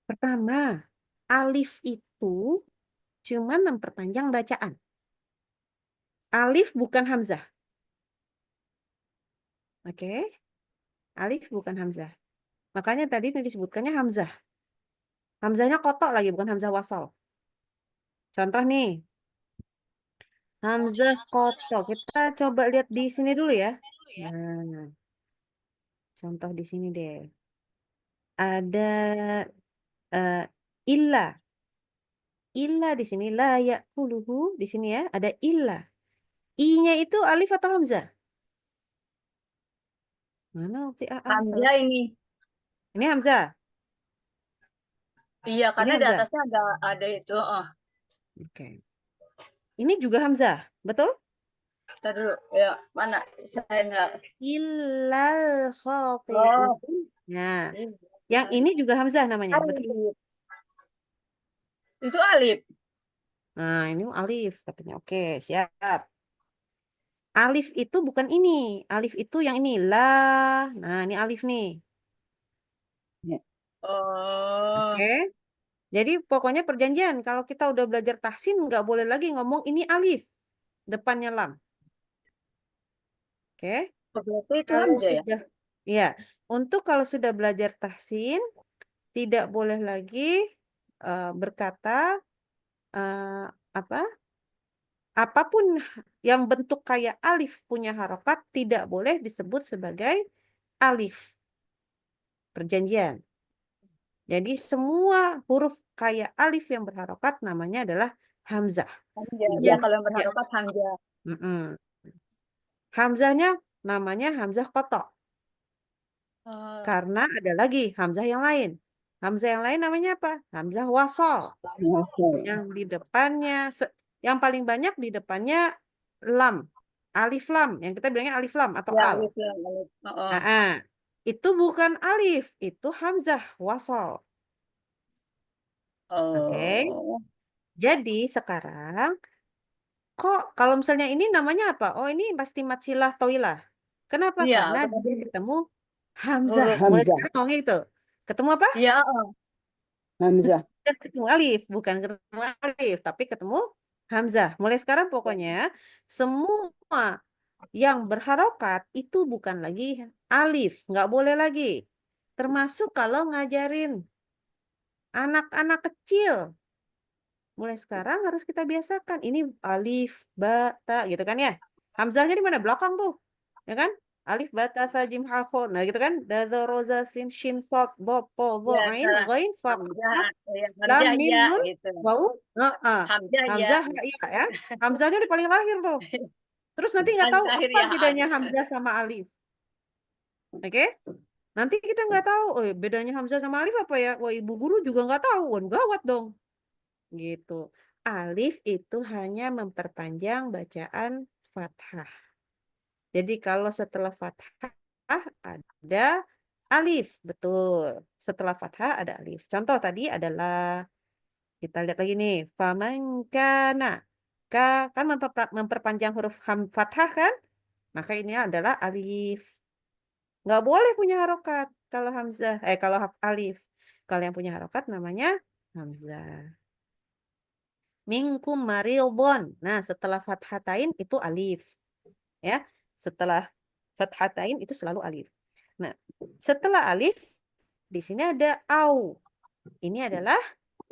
Pertama, alif itu cuma memperpanjang bacaan. Alif bukan hamzah. Oke? Alif bukan hamzah. Makanya tadi ini disebutkannya hamzah. Hamzahnya kotok lagi, bukan hamzah wasal. Contoh nih, hamzah kotok. Kita coba lihat di sini dulu ya. Nah, contoh di sini deh. Ada illa. Illa di sini la ya'kuluhu di sini ya, ada illa. I-nya itu alif atau hamzah? Mana ukti AA? Hamzah ini. Ini hamzah. Iya, Ini karena di hamzah. atasnya ada itu. Oke. Ini juga hamzah, betul? Ntar dulu. Ya, mana? Saya enggak. Illal Oh, khati'un. Nah, yang ini juga hamzah namanya, betul? alif. Itu alif. Nah, ini alif katanya. Oke, siap. Alif itu bukan ini. Alif itu yang ini. La. Nah, ini alif nih. Oh, Oke. Jadi pokoknya perjanjian. Kalau kita udah belajar tahsin, nggak boleh lagi ngomong ini alif. Depannya lam. Oke. berarti itu Kalau hamzah ya? sudah, ya. Untuk kalau sudah belajar tahsin, tidak boleh lagi berkata apa? Apapun yang bentuk kayak alif punya harokat tidak boleh disebut sebagai alif. Perjanjian. Jadi semua huruf kayak alif yang berharokat namanya adalah hamzah. Hamzah. Ya, Yang kalau yang berharokat hamzah. Hamzahnya namanya hamzah kotok. Oh, Karena ada lagi hamzah yang lain. Hamzah yang lain namanya apa? Hamzah wasol. Yang di depannya, yang paling banyak di depannya lam. Alif lam. Yang kita bilangnya alif lam atau ya, al. alif ya, alif. Oh, Nah, itu bukan alif. Itu hamzah wasol. Oke. oh. Jadi sekarang, kok kalau misalnya ini namanya apa? Oh, ini pasti matsilah toilah. Kenapa? Iya, Karena berarti dia ketemu hamzah. huruf. Mulai sekarang ngomongnya itu. Ketemu apa? Iya, Hamzah. Dan ketemu alif, bukan ketemu alif, tapi ketemu hamzah. Mulai sekarang pokoknya semua yang berharokat itu bukan lagi alif, nggak boleh lagi. Termasuk kalau ngajarin anak-anak kecil. Mulai sekarang harus kita biasakan. Ini alif, ba, ta, gitu kan ya. Hamzahnya di mana? Belakang tuh. Ya kan? Alif, ba, ta, sa, jim, ha, kho. Nah gitu kan. Daza, roza, sin, shin, fat, bo, po, vo, ya, ain, salah. ghain, fa, Hamzah, kaf, ya, lam, hamzah mim, ya, nun, gitu. wau, Hamzah ya. Hamzah, iya ya. Hamzahnya di paling lahir tuh. Terus nanti nggak Paling tahu terakhir apa ya, bedanya Hans. Hamzah sama alif. Oke? Nanti kita nggak tahu, oh bedanya Hamzah sama alif apa ya? Wah ibu guru juga nggak tahu. Wah gawat dong. Gitu. Alif itu hanya memperpanjang bacaan fathah. Jadi kalau setelah fathah ada alif, betul. Setelah fathah ada alif. Contoh tadi adalah kita lihat lagi nih, faman kana. Ka kan memperpanjang huruf fathah kan? Maka ini adalah alif. Nggak boleh punya harokat kalau hamzah, kalau alif. Kalau yang punya harokat namanya hamzah. Minkum marildon. Nah, setelah fathatain itu alif. Ya, setelah fathatain itu selalu alif. Nah, setelah alif di sini ada au. Ini adalah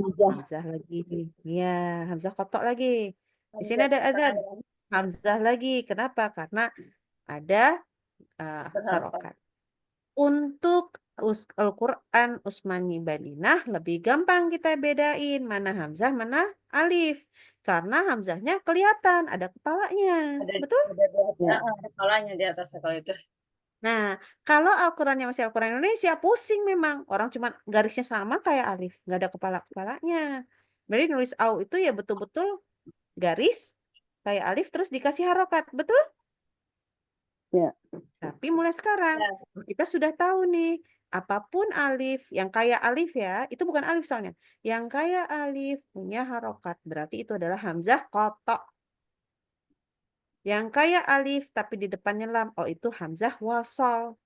Hamzah. hamzah lagi. Ya, hamzah kotok lagi. Di sini ada adzan. Hamzah lagi. Kenapa? Karena ada harokat. Untuk Al-Quran Utsmani Madinah lebih gampang kita bedain mana hamzah, mana alif. Karena hamzahnya kelihatan, ada kepalanya. Betul? Ya. Ada kepalanya di atas kalau itu. Nah, kalau Al-Qurannya masih Al-Quran Indonesia, pusing memang. Orang cuma garisnya sama kayak alif. Nggak ada kepala-kepalanya. Jadi nulis au itu ya betul-betul garis kayak alif terus dikasih harokat. Betul? Ya. Tapi mulai sekarang kita sudah tahu nih, apapun alif yang kayak alif ya, itu bukan alif soalnya. Yang kayak alif punya harokat, berarti itu adalah hamzah kotok. Yang kayak alif tapi di depannya lam, oh itu hamzah wasol.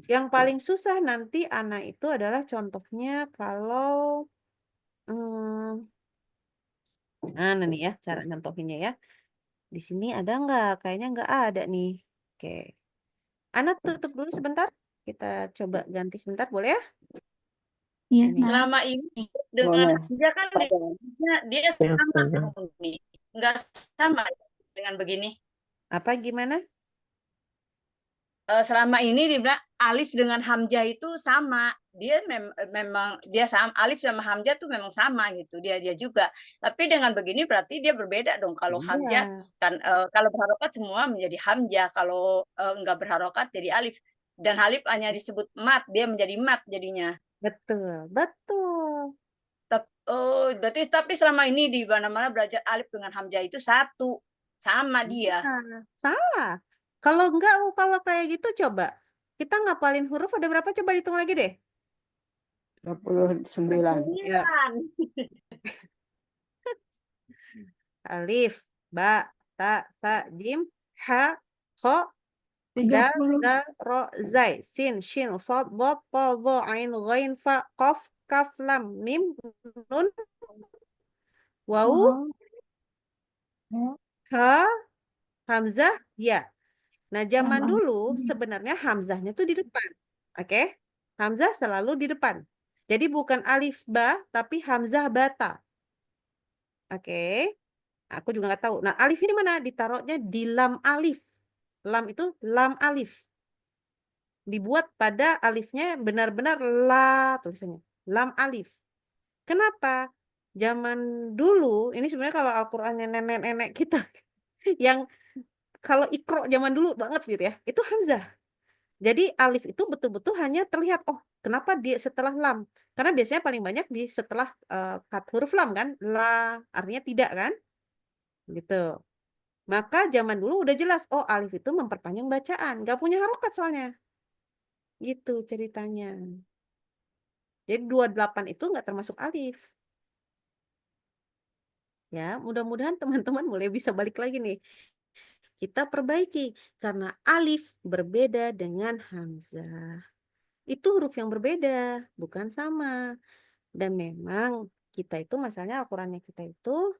Yang paling susah nanti anak itu adalah contohnya kalau nah nih ya cara contohinnya ya. Di sini ada nggak? Kayaknya nggak ada nih. Oke. Anak tutup dulu sebentar. Kita coba ganti sebentar, boleh ya? Iya, Ini. nah. Selama ini dengan Boleh. hamzah kan dia sama nih. Nggak sama dengan begini. Apa gimana? Selama ini dibilang alif dengan hamzah itu sama. Dia memang dia sama, alif sama hamzah tuh memang sama gitu. Dia juga. Tapi dengan begini berarti dia berbeda dong. Kalau hamzah Iya, kan kalau berharokat semua menjadi hamzah, kalau enggak berharokat jadi alif. Dan alif hanya disebut mat, dia menjadi mat jadinya. betul, betul. Berarti tapi selama ini di mana-mana belajar alif dengan hamzah itu satu, sama dia. Nah, salah. Kalau enggak, kalau kayak gitu coba. Kita ngapalin huruf ada berapa? Coba hitung lagi deh. 29. Ya. Alif, ba, ta, jim, ha, kho, dal, 30. dal, ro, zai, sin, shin, fad, dad, ta, dha, ain, ghain, fa, qaf, kaf, lam, mim, nun, waw, Ya. ha, hamzah, ya. Nah, zaman Tambah. dulu sebenarnya hamzahnya tuh di depan. Oke? Hamzah selalu di depan. Jadi bukan alif ba, tapi hamzah bata. Oke? Aku juga nggak tahu. Nah, alif ini mana? Ditaruhnya di lam alif. Lam itu lam alif. Dibuat pada alifnya benar-benar la tulisannya. Lam alif. Kenapa? Zaman dulu, ini sebenarnya kalau Al-Qur'annya nenek-nenek kita yang kalau Iqra zaman dulu banget gitu ya, itu hamzah. Jadi alif itu betul-betul hanya terlihat, oh kenapa dia setelah lam? Karena biasanya paling banyak di setelah huruf lam kan, la artinya tidak kan, gitu. Maka zaman dulu udah jelas, oh alif itu memperpanjang bacaan, nggak punya harokat soalnya, gitu ceritanya. Jadi 28 itu nggak termasuk alif. Ya, mudah-mudahan teman-teman mulai bisa balik lagi nih. Kita perbaiki karena alif berbeda dengan hamzah. Itu huruf yang berbeda, bukan sama. Dan memang kita itu masalahnya Al-Qurannya kita itu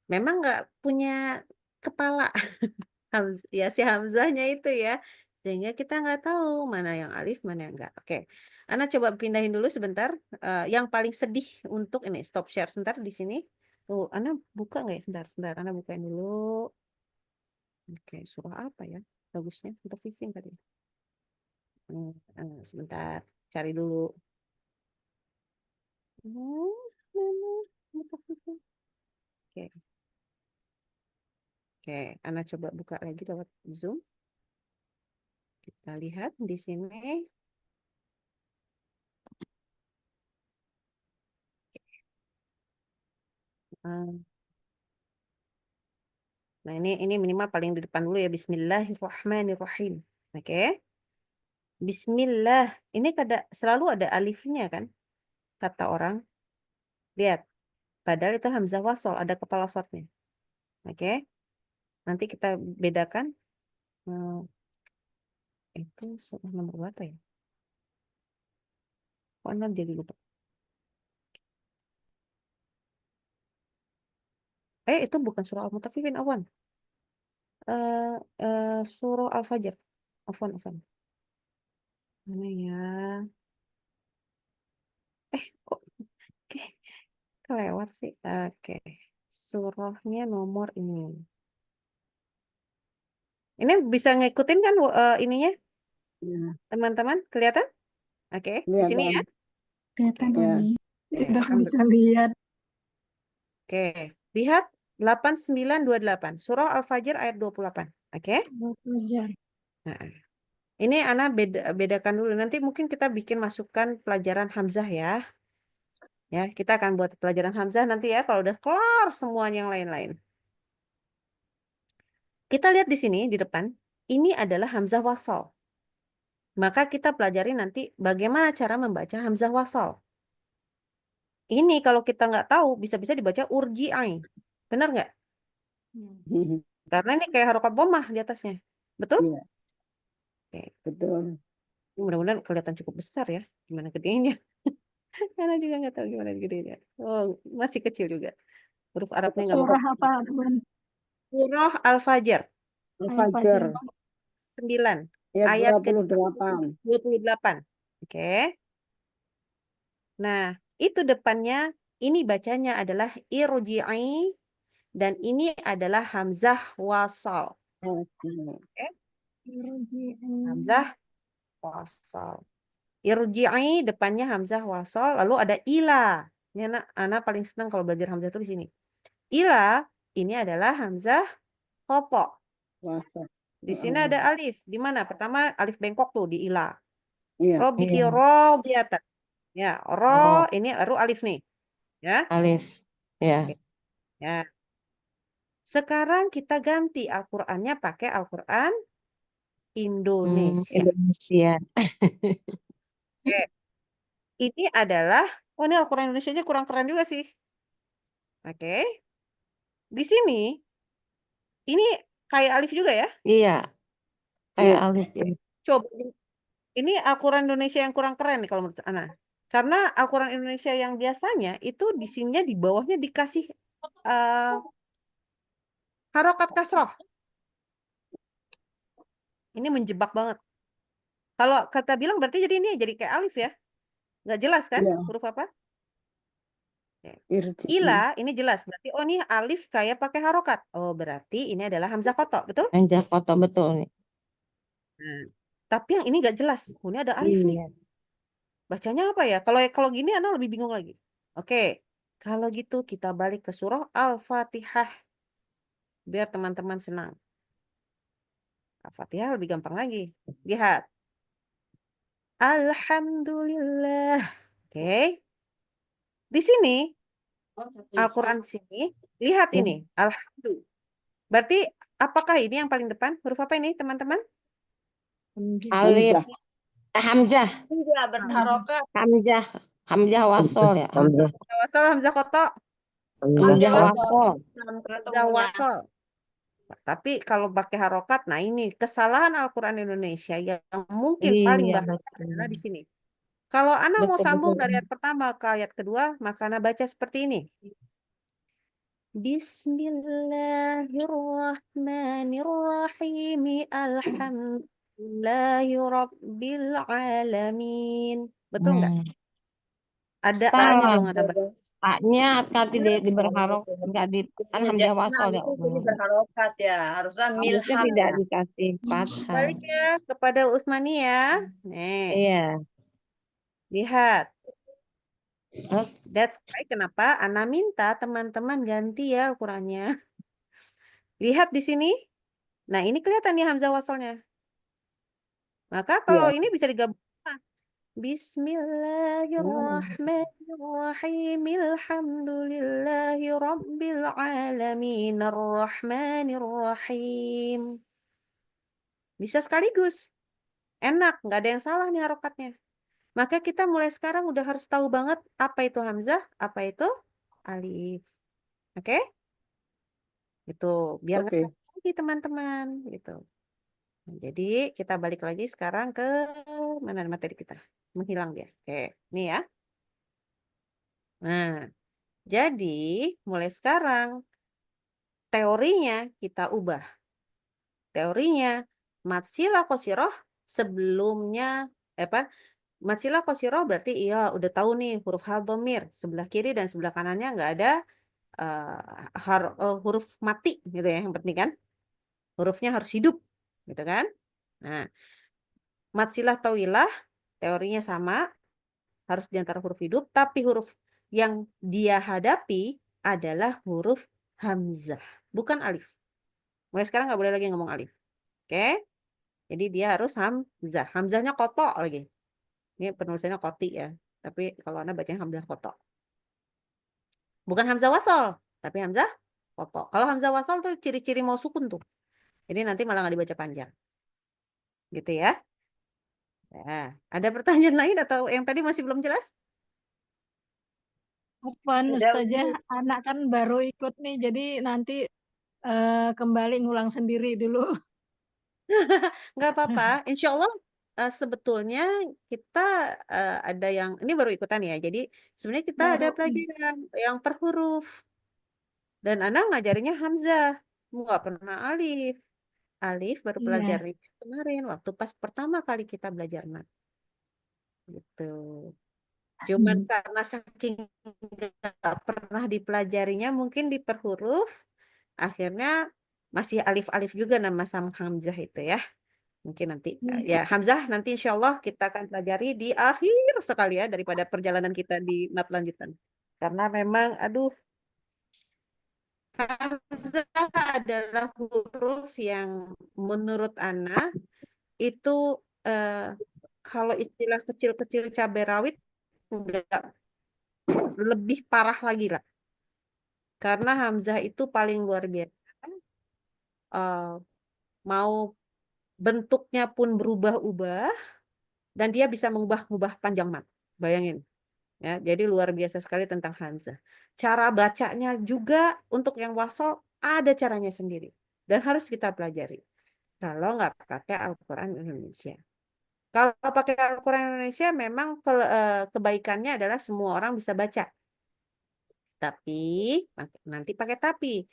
memang nggak punya kepala. Ya si Hamzahnya itu ya. Sehingga kita nggak tahu mana yang alif, mana yang enggak. Oke. Ana coba pindahin dulu sebentar. Yang paling sedih untuk ini stop share sebentar di sini. Tuh, Ana buka nggak ya? Sebentar. Ana bukain dulu. Oke, surah apa ya? Bagusnya untuk fishing tadi. Sebentar, cari dulu. Oke. Oke, Ana coba buka lagi lewat Zoom. Kita lihat di sini. Nah, ini minimal paling di depan dulu ya. Bismillahirrahmanirrahim. Oke. Bismillah. Ini selalu ada alifnya kan? Kata orang. Lihat. Padahal itu hamzah wasol, ada kepala shotnya. Oke. Nanti kita bedakan. Itu surah nomor berapa ya? Awan jadi lupa. Itu bukan surah Al-Mutaffifin, Awan. Surah Al-Fajr. Afwan. Mana ya? Kok oke, kelewat sih. Oke. Surahnya nomor ini. Ini bisa ngikutin kan ininya, Ya, teman-teman? Kelihatan? Oke, di sini ya. kelihatan. Kelihatan Ya. Umi. Oke, Tidak bisa alhamdulillah. lihat. Oke, lihat 8928. Surah Al-Fajr ayat 28. Oke. Fajar. Nah, ini Ana bedakan dulu. Nanti mungkin kita bikin masukan pelajaran Hamzah ya. Ya, kita akan buat pelajaran Hamzah nanti ya kalau udah kelar semuanya yang lain-lain. Kita lihat di sini di depan, ini adalah Hamzah wasal. Maka kita pelajari nanti bagaimana cara membaca Hamzah wasal. Ini kalau kita nggak tahu, bisa-bisa dibaca urji'ai. Benar nggak? Karena ini kayak harokat dhammah di atasnya. Betul? Iya, Oke. betul. Mudah-mudahan kelihatan cukup besar ya. Gimana gedenya? Karena juga nggak tahu gimana gedenya. Oh, masih kecil juga. Huruf Arabnya nggak Surah bagus. apa, Bun? Surah Al-Fajr Al-Fajr, 9. ayat Ayat 28. ke-28. Oke. Nah, itu depannya, ini bacanya adalah irji'i, dan ini adalah Hamzah wasal. Oke. Hamzah wasal. Irji'i depannya Hamzah wasal, lalu ada ila. Ini anak paling senang kalau belajar Hamzah itu di sini. Ila ini adalah Hamzah kopok. Puasa. Di sini ada alif. Di mana? Pertama alif bengkok tuh di ila. Iya. Robiki Iya. rodiyatan. Ya, Oh, ini alif nih. Ya. alif. Ya. Ya. Sekarang kita ganti Al-Qur'annya pakai Al-Qur'an Indonesia. Indonesia. Oke. Ini adalah, ini Al-Qur'an Indonesianya kurang keren juga sih. Oke. Di sini, ini kayak alif juga ya. Iya. Kayak Iya. alif. Ya. Coba, ini Al-Quran Indonesia yang kurang keren nih kalau menurut Ana. Karena Al-Quran Indonesia yang biasanya itu di sininya di bawahnya dikasih harokat kasroh. Ini menjebak banget. Kalau kata bilang berarti jadi ini jadi kayak alif ya. Nggak jelas kan Iya. huruf apa? Irji'i. Ila ini jelas. Berarti oh ini alif kayak pakai harokat. Oh berarti ini adalah hamzah kotok, betul? Hamzah kotok betul nih. Nah, tapi yang ini nggak jelas. Oh, ini ada alif nih. Iya. Bacanya apa ya? Kalau gini Ana lebih bingung lagi. Oke, kalau gitu kita balik ke surah Al-Fatihah. Biar teman-teman senang. Al-Fatihah lebih gampang lagi. Lihat. Alhamdulillah. Oke. Di sini, Al-Quran sini, lihat ini. Alhamdulillah. Berarti apakah ini yang paling depan? Huruf apa ini teman-teman? Alif. Hamzah. Hamzah. Iya, berharokat. Hamzah. Hamzah wasol ya. Hamzah. Wasal, hamzah kotok. Hamzah wasol. Hamzah wasal. Tapi kalau pakai harokat, nah ini kesalahan Al-Quran Indonesia yang mungkin paling Iya, bahaya betul. adalah di sini. Kalau Ana mau Betul, sambung betul. dari ayat pertama ke ayat kedua, maka Ana baca seperti ini. Bismillahirrahmanirrahim. Alhamdulillahi rabbil alamin. Betul nggak? Ada A-nya dong, ada berarti. A-nya hati di berharok enggak di kan hamzah wasol ya. Nah, itu berharokat ya. Harusnya Harusnya milham tidak ya. dikasih fathah. Balik ya kepada Usmania. Nih, Iya. lihat. Hah? That's why kenapa Ana minta teman-teman ganti ya ukurannya. Lihat di sini. Nah, ini kelihatan nih hamzah wasalnya. Maka kalau Iya. ini bisa digabung. Bismillahirrahmanirrahim. Alhamdulillahi rabbil alamin. Arrahmanirrahim. Bisa sekaligus. Enak, nggak ada yang salah nih harokatnya. Maka kita mulai sekarang udah harus tahu banget apa itu hamzah, apa itu alif. Oke? Itu biar nggak Oke. salah lagi teman-teman gitu. Nah, jadi kita balik lagi sekarang ke mana materi kita. Menghilang dia. Oke, ini ya. Nah, jadi mulai sekarang teorinya kita ubah. Teorinya matsilah qasiroh sebelumnya apa? Matsilah qasiroh berarti iya udah tahu nih huruf ha dhamir sebelah kiri dan sebelah kanannya nggak ada huruf mati gitu ya yang penting kan. Hurufnya harus hidup gitu kan. Nah, matsilah tawilah teorinya sama, harus di antara huruf hidup, tapi huruf yang dia hadapi adalah huruf hamzah, bukan alif. Mulai sekarang nggak boleh lagi ngomong alif. Oke? Jadi dia harus hamzah. Hamzahnya kotok lagi. Ini penulisannya koti ya. Tapi kalau Anda bacanya hamzah kotok. Bukan hamzah wasol, tapi hamzah kotok. Kalau hamzah wasol tuh ciri-ciri mau sukun tuh. Jadi nanti malah nggak dibaca panjang. Gitu ya. Nah, ada pertanyaan lain atau yang tadi masih belum jelas? Afwan Udah, Ustazah, Umi. anak kan baru ikut nih, jadi nanti kembali ngulang sendiri dulu. Nggak apa-apa. Insya Allah sebetulnya kita ada yang ini baru ikutan ya. Jadi sebenarnya kita ada Baru. pelajaran yang per huruf dan Anda ngajarinnya hamzah, nggak pernah alif. Alif baru Iya. pelajaran kemarin waktu pas pertama kali kita belajar mat. Gitu. Cuman karena saking nggak pernah dipelajarinya mungkin di per huruf, akhirnya masih alif-alif juga nama sama hamzah itu ya. Mungkin nanti ya Hamzah nanti insya Allah kita akan pelajari di akhir sekali ya daripada perjalanan kita di mat lanjutan. Karena memang aduh Hamzah adalah huruf yang menurut Ana itu kalau istilah kecil-kecil cabai rawit enggak lebih parah lagi lah. Karena Hamzah itu paling luar biasa. Eh, mau bentuknya pun berubah-ubah dan dia bisa mengubah-ubah panjang mat. Bayangin. Ya, jadi luar biasa sekali tentang Hamzah. Cara bacanya juga untuk yang wasol ada caranya sendiri dan harus kita pelajari. Kalau nggak pakai Al-Quran Indonesia. Kalau pakai Al-Quran Indonesia memang kebaikannya adalah semua orang bisa baca. Tapi nanti pakai tapi.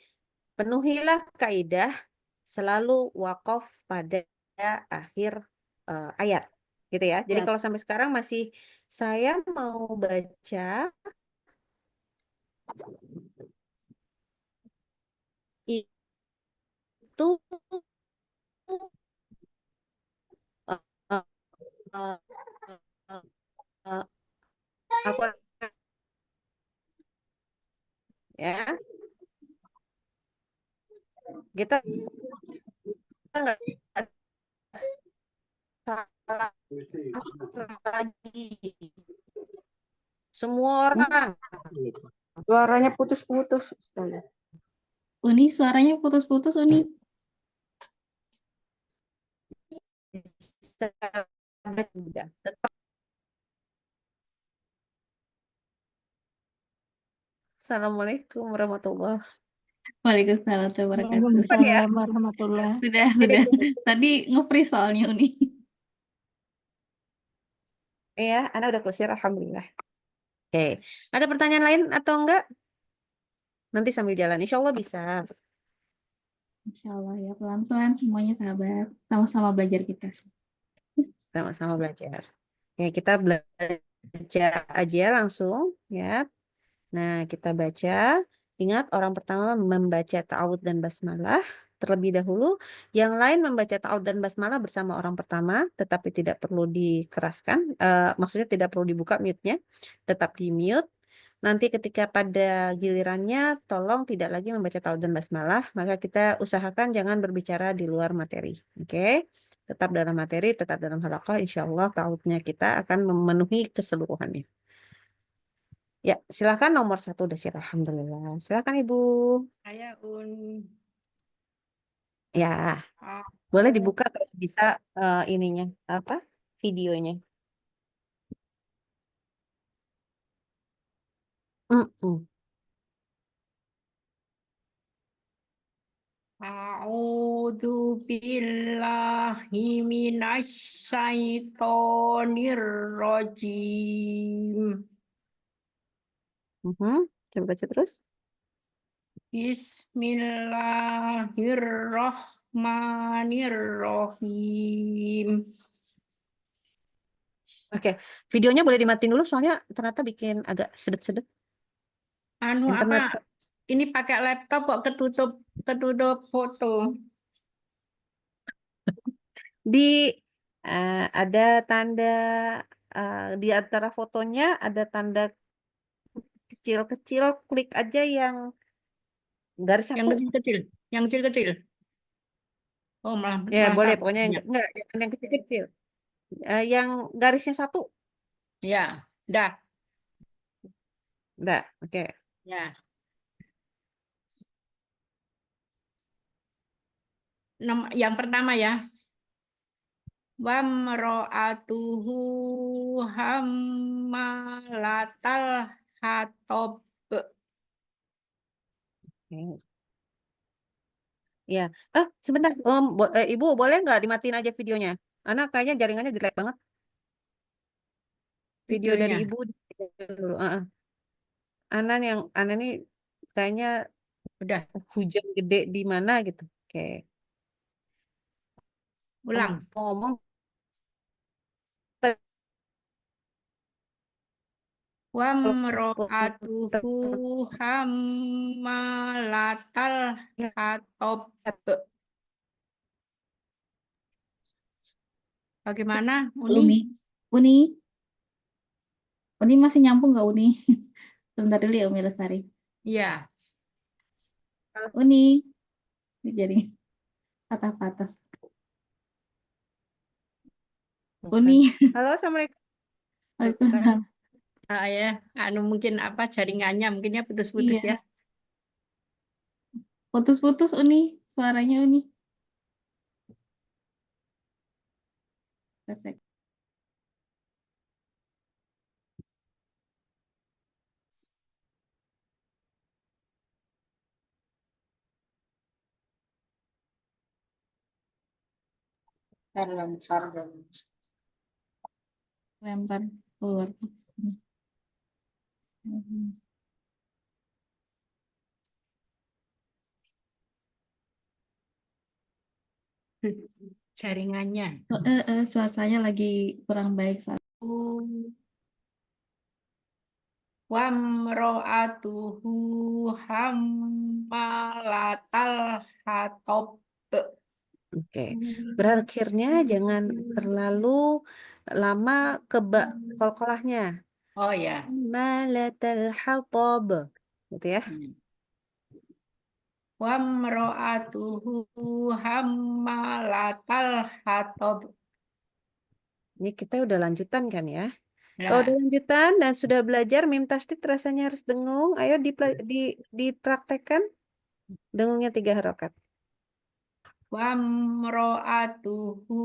Penuhilah kaidah selalu wakaf pada akhir ayat. Gitu ya. Jadi kalau sampai sekarang masih saya mau baca itu uh, uh, uh, uh, Al-Quran ya kita nggak salah lagi semua orang Suaranya putus-putus, Ustazah. Uni, suaranya putus-putus, Uni. bisa baca. Tetap. Assalamualaikum warahmatullahi Waalaikumsalam warahmatullahi wabarakatuh. ya. Waalaikumsalam warahmatullah. Sudah. Tadi nge-freeze soalnya, Uni. Iya, Anda udah kusir, alhamdulillah. Oke, ada pertanyaan lain atau enggak? Nanti sambil jalan, insya Allah bisa. Insya Allah ya, pelan-pelan semuanya sahabat. Sama-sama belajar kita. Sama-sama belajar. Ya, kita baca aja langsung ya. Nah, kita baca. Ingat, orang pertama membaca ta'awudz dan basmalah terlebih dahulu. Yang lain membaca ta'awudz dan basmalah bersama orang pertama, tetapi tidak perlu dikeraskan. Maksudnya tidak perlu dibuka mute-nya, tetap di mute. Nanti ketika pada gilirannya, tolong tidak lagi membaca ta'awudz dan basmalah. Maka kita usahakan jangan berbicara di luar materi. Oke? Tetap dalam materi, tetap dalam halaqah. Insya Allah ta'awudznya kita akan memenuhi keseluruhannya. Ya, silakan nomor 1 udah siap. Alhamdulillah. Silakan Ibu. Saya Ya, boleh dibuka kalau bisa ininya apa? Videonya. Mm-mm. A'udzu billahi minasyaitonir rajim. Coba baca terus. Bismillahirrahmanirrahim. Oke, videonya boleh dimatiin dulu soalnya ternyata bikin agak sedet-sedet Anu internet. apa? Ini pakai laptop kok ketutup foto. Di ada tanda di antara fotonya ada tanda kecil-kecil, klik aja yang garis Yang satu. kecil-kecil, yang kecil-kecil. Oh, malah Ya, malah boleh satu. pokoknya Ya. enggak jangan yang kecil-kecil. Yang garisnya satu. Ya, dah. Enggak, oke. Ya. Yang pertama ya. Wamro'atuhu hammalatal hatob. Oke. Ya, sebentar, Ibu boleh nggak dimatiin aja videonya? Karena kayaknya jaringannya jelek banget. Video dari Videonya. Ibu dulu. Anan ini kayaknya Udah, hujan gede di mana gitu. Oke. ulang. Ngomong Wamro'atuhu hammalatal hatob. Bagaimana, Uni? Uni, Uni masih nyambung nggak Uni? Sebentar dulu ya Umi Lestari. Iya. Uni, jadi patah-patah. Uni, Halo, Assalamualaikum. Waalaikumsalam. Ya, mungkin apa jaringannya mungkinnya putus-putus Iya, ya. putus-putus Uni, suaranya Uni. Resek. Lempar keluar. Jaringannya. Suasananya lagi kurang baik saat. Wamro'atuhu hammalatal hatob. Oke. Berakhirnya jangan terlalu lama ke kol-kolahnya. Oh ya. Malatal hatob. Gitu ya. Wamro'atuhu hammalatal hatob. Ini kita udah lanjutan kan ya? Ya. Kalau udah lanjutan dan sudah belajar mim tasdid rasanya harus dengung. Ayo dipraktekkan. Dengungnya 3 harokat. Wamro'atuhu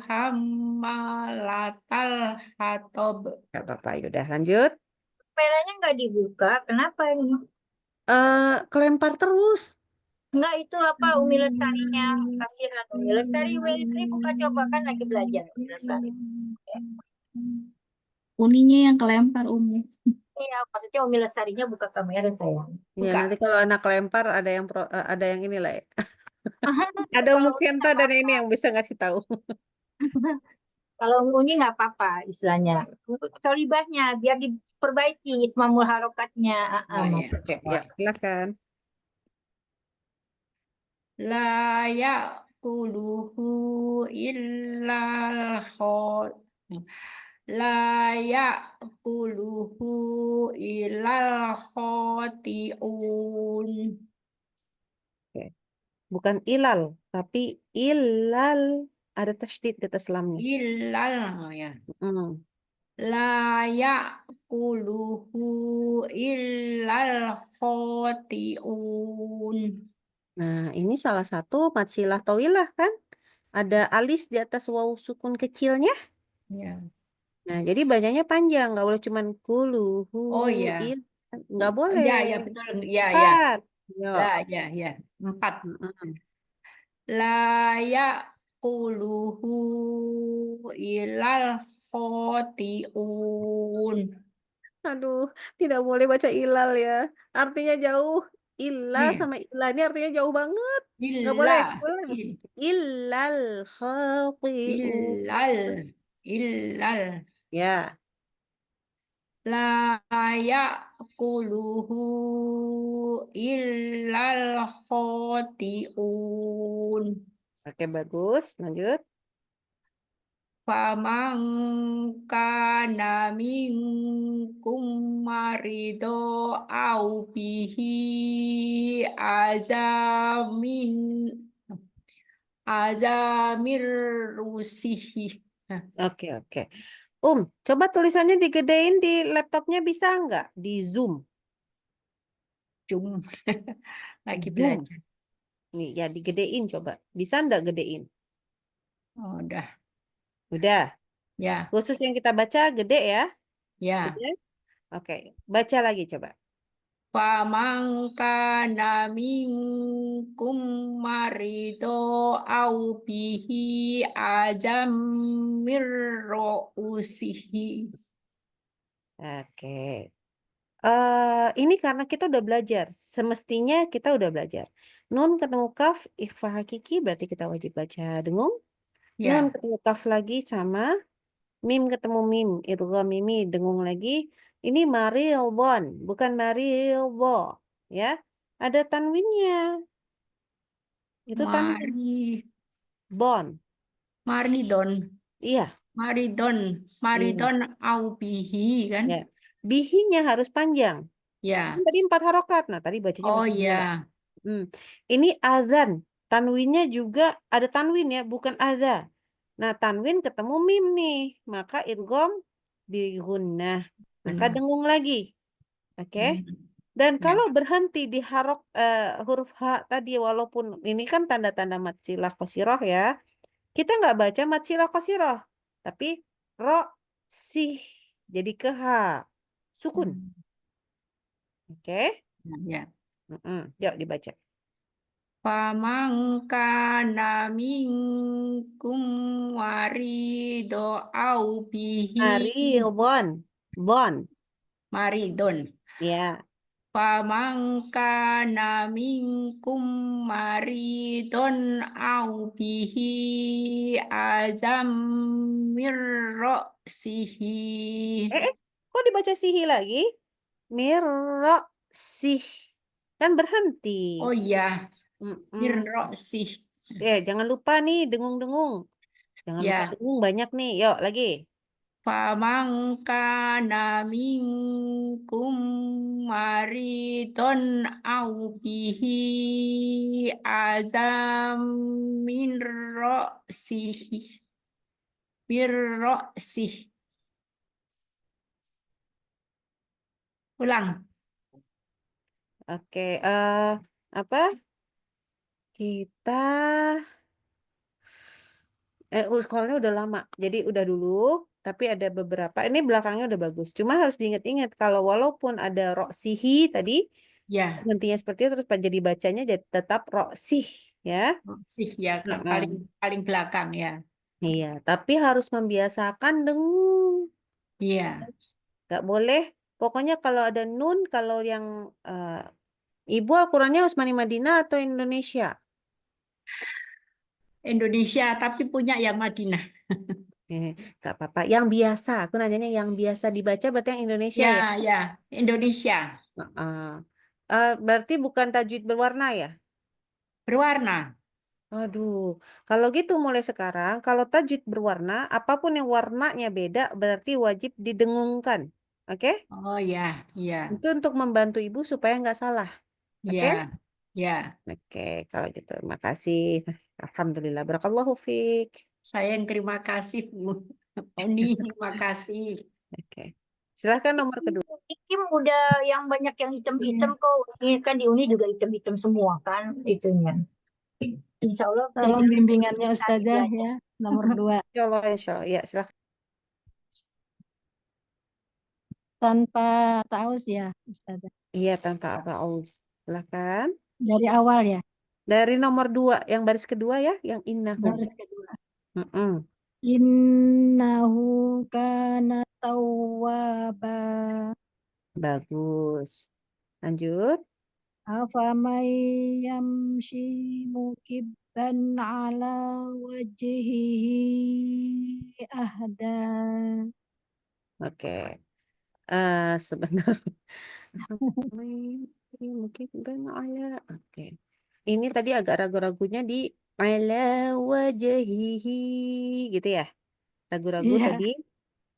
hammalatal hatob. Gak apa-apa, yaudah lanjut. Kameranya nggak dibuka, kenapa ini? Kelempar terus. Enggak, itu apa Umi Lestarinya? Kasihan Umi Lestari, Welitri buka coba, kan lagi belajar Umi Lestari. Uninya yang kelempar Umi. Iya, maksudnya Umi Lestarinya buka kamera sayang. Ya, Buka. nanti kalau anak kelempar ada yang ini lah ya. Ada Kalau Umu Kenta dan ini yang bisa ngasih tahu. Kalau Uni nggak apa-apa istilahnya. Solibahnya biar diperbaiki ismamul harokatnya. Oh, Mas. iya. Oke, ya silakan. La ya'kuluhu illal khot. La ya'kuluhu illal khoti'un. Oke. Bukan ilal, tapi ilal. Ada tasydid di atas lamnya. Illal ya. La ya'kuluhu illal khoti'un. Nah, ini salah satu matsilah tawilah kan? Ada alis di atas waw sukun kecilnya. Ya. Nah, jadi bacanya panjang, nggak boleh cuman kuluhu Oh iya. nggak boleh. Ya, ya betul. Ya, ya. Cepat. Yuk. La, ya, ya. 4. Mm-mm. La yaquluhu ilal khotiun. Aduh, tidak boleh baca ilal ya. Artinya jauh. Illa Nih, sama illa ini artinya jauh banget. Nggak boleh. illa, Boleh. il- Illal khati'un. illal. Ya. La yaquluhu illal khotiun. Oke, bagus. Lanjut. Faman kana minkum marido au bihi azamin azamir rusihi. Nah, Oke, oke. Coba tulisannya digedein di laptopnya bisa nggak? Di Zoom. Zoom lagi Zoom. belajar. Nih, ya digedein coba. Bisa nggak gedein? Oh, udah. Udah. Ya, Khusus yang kita baca gede ya. ya. Sudah? Oke. Baca lagi coba. Faman kana minkum marido au bihi azamir rusihi. Oke. Ini karena kita udah belajar. Semestinya kita udah belajar. Nun ketemu kaf, ikhfa hakiki berarti kita wajib baca dengung. Nun Ya, ketemu kaf lagi sama mim ketemu mim, idgham mimi dengung lagi. Ini marildon, bukan marildo, ya. Ada tanwinnya. Itu tanwin mari bon. maridon, Iya, maridon, iya, maridon au bihi kan? ya. Bihinya harus panjang. Kan Ya. tadi 4 harokat. Nah, tadi bacanya Oh pakai 2. ya, Ini azan. Tanwinnya juga ada tanwin ya, bukan aza. Nah, tanwin ketemu mim nih. Maka idgham di gunnah. Maka benar. dengung lagi. Oke. Hmm, Dan Ya. kalau berhenti di huruf H tadi, walaupun ini kan tanda-tanda mad silah qasirah ya. Kita nggak baca mad silah qasirah. Tapi ro, sih. Jadi ke H. Sukun. Hmm, Oke. Ya. Yuk dibaca. Faman kana minkum warido au bihi Maridon. Bon. maridon. Ya. Faman kana minkum maridon au bihi azam mir ra'sihi. Kok dibaca sihi lagi? Mirro sih. Kan berhenti. Oh iya, mir Mm-mm. ra'sih. Jangan lupa nih dengung-dengung. Jangan lupa Ya. dengung banyak nih. Yuk lagi. Faman kana minkum maridon au bihi azam min ra'sihi bir ra'sih. Ulang. Oke. Apa? Kita sekolahnya udah lama. Jadi udah dulu. Tapi ada beberapa. Ini belakangnya udah bagus. Cuma harus diingat-ingat kalau walaupun ada roksihi tadi, Ya, gantinya seperti itu terus jadi bacanya jadi tetap roksih ya. ra'sih ya paling Heeh. paling belakang ya. Iya, tapi harus membiasakan dengung. Iya, Gak boleh. Pokoknya kalau ada nun, kalau yang ibu Al-Qurannya Utsmani Madinah atau Indonesia? Indonesia tapi punya yang Madinah. Gak apa-apa. Yang biasa. Aku nanyanya yang biasa dibaca berarti yang Indonesia ya? Ya, ya, Indonesia Heeh. Berarti bukan tajwid berwarna ya? berwarna. Aduh, kalau gitu mulai sekarang, kalau tajwid berwarna, apapun yang warnanya beda berarti wajib didengungkan. Oke? Oh ya, ya, Itu untuk membantu ibu supaya nggak salah. Oke? ya, ya. Oke, kalau gitu. Makasih. Alhamdulillah. Barakallahu fiik. Saya yang terima kasih, Bu. Oni, terima kasih. Oke. Silahkan nomor kedua. Ikim udah yang banyak yang hitam-hitam kok. Ini kan di Uni juga hitam-hitam semua kan itunya. Insya Allah Tolong bimbingannya bisa Ustazah belajar. ya. Nomor 2. Insya Allah. Ya, silahkan. Tanpa taus ya Ustazah. Iya, tanpa apa Silahkan. Dari awal ya. Dari nomor 2, yang baris kedua ya, yang innahum. Baris kedua. Mm-mm. Innahu kana tawwaba. Bagus. Lanjut. Afamay yamshi mukibban ala wajhihi ahda. Oke. Sebentar. Mungkin ala. Oke. Ini tadi agak ragu-ragunya di ala wajhihi gitu ya. Ragu-ragu Iya, tadi.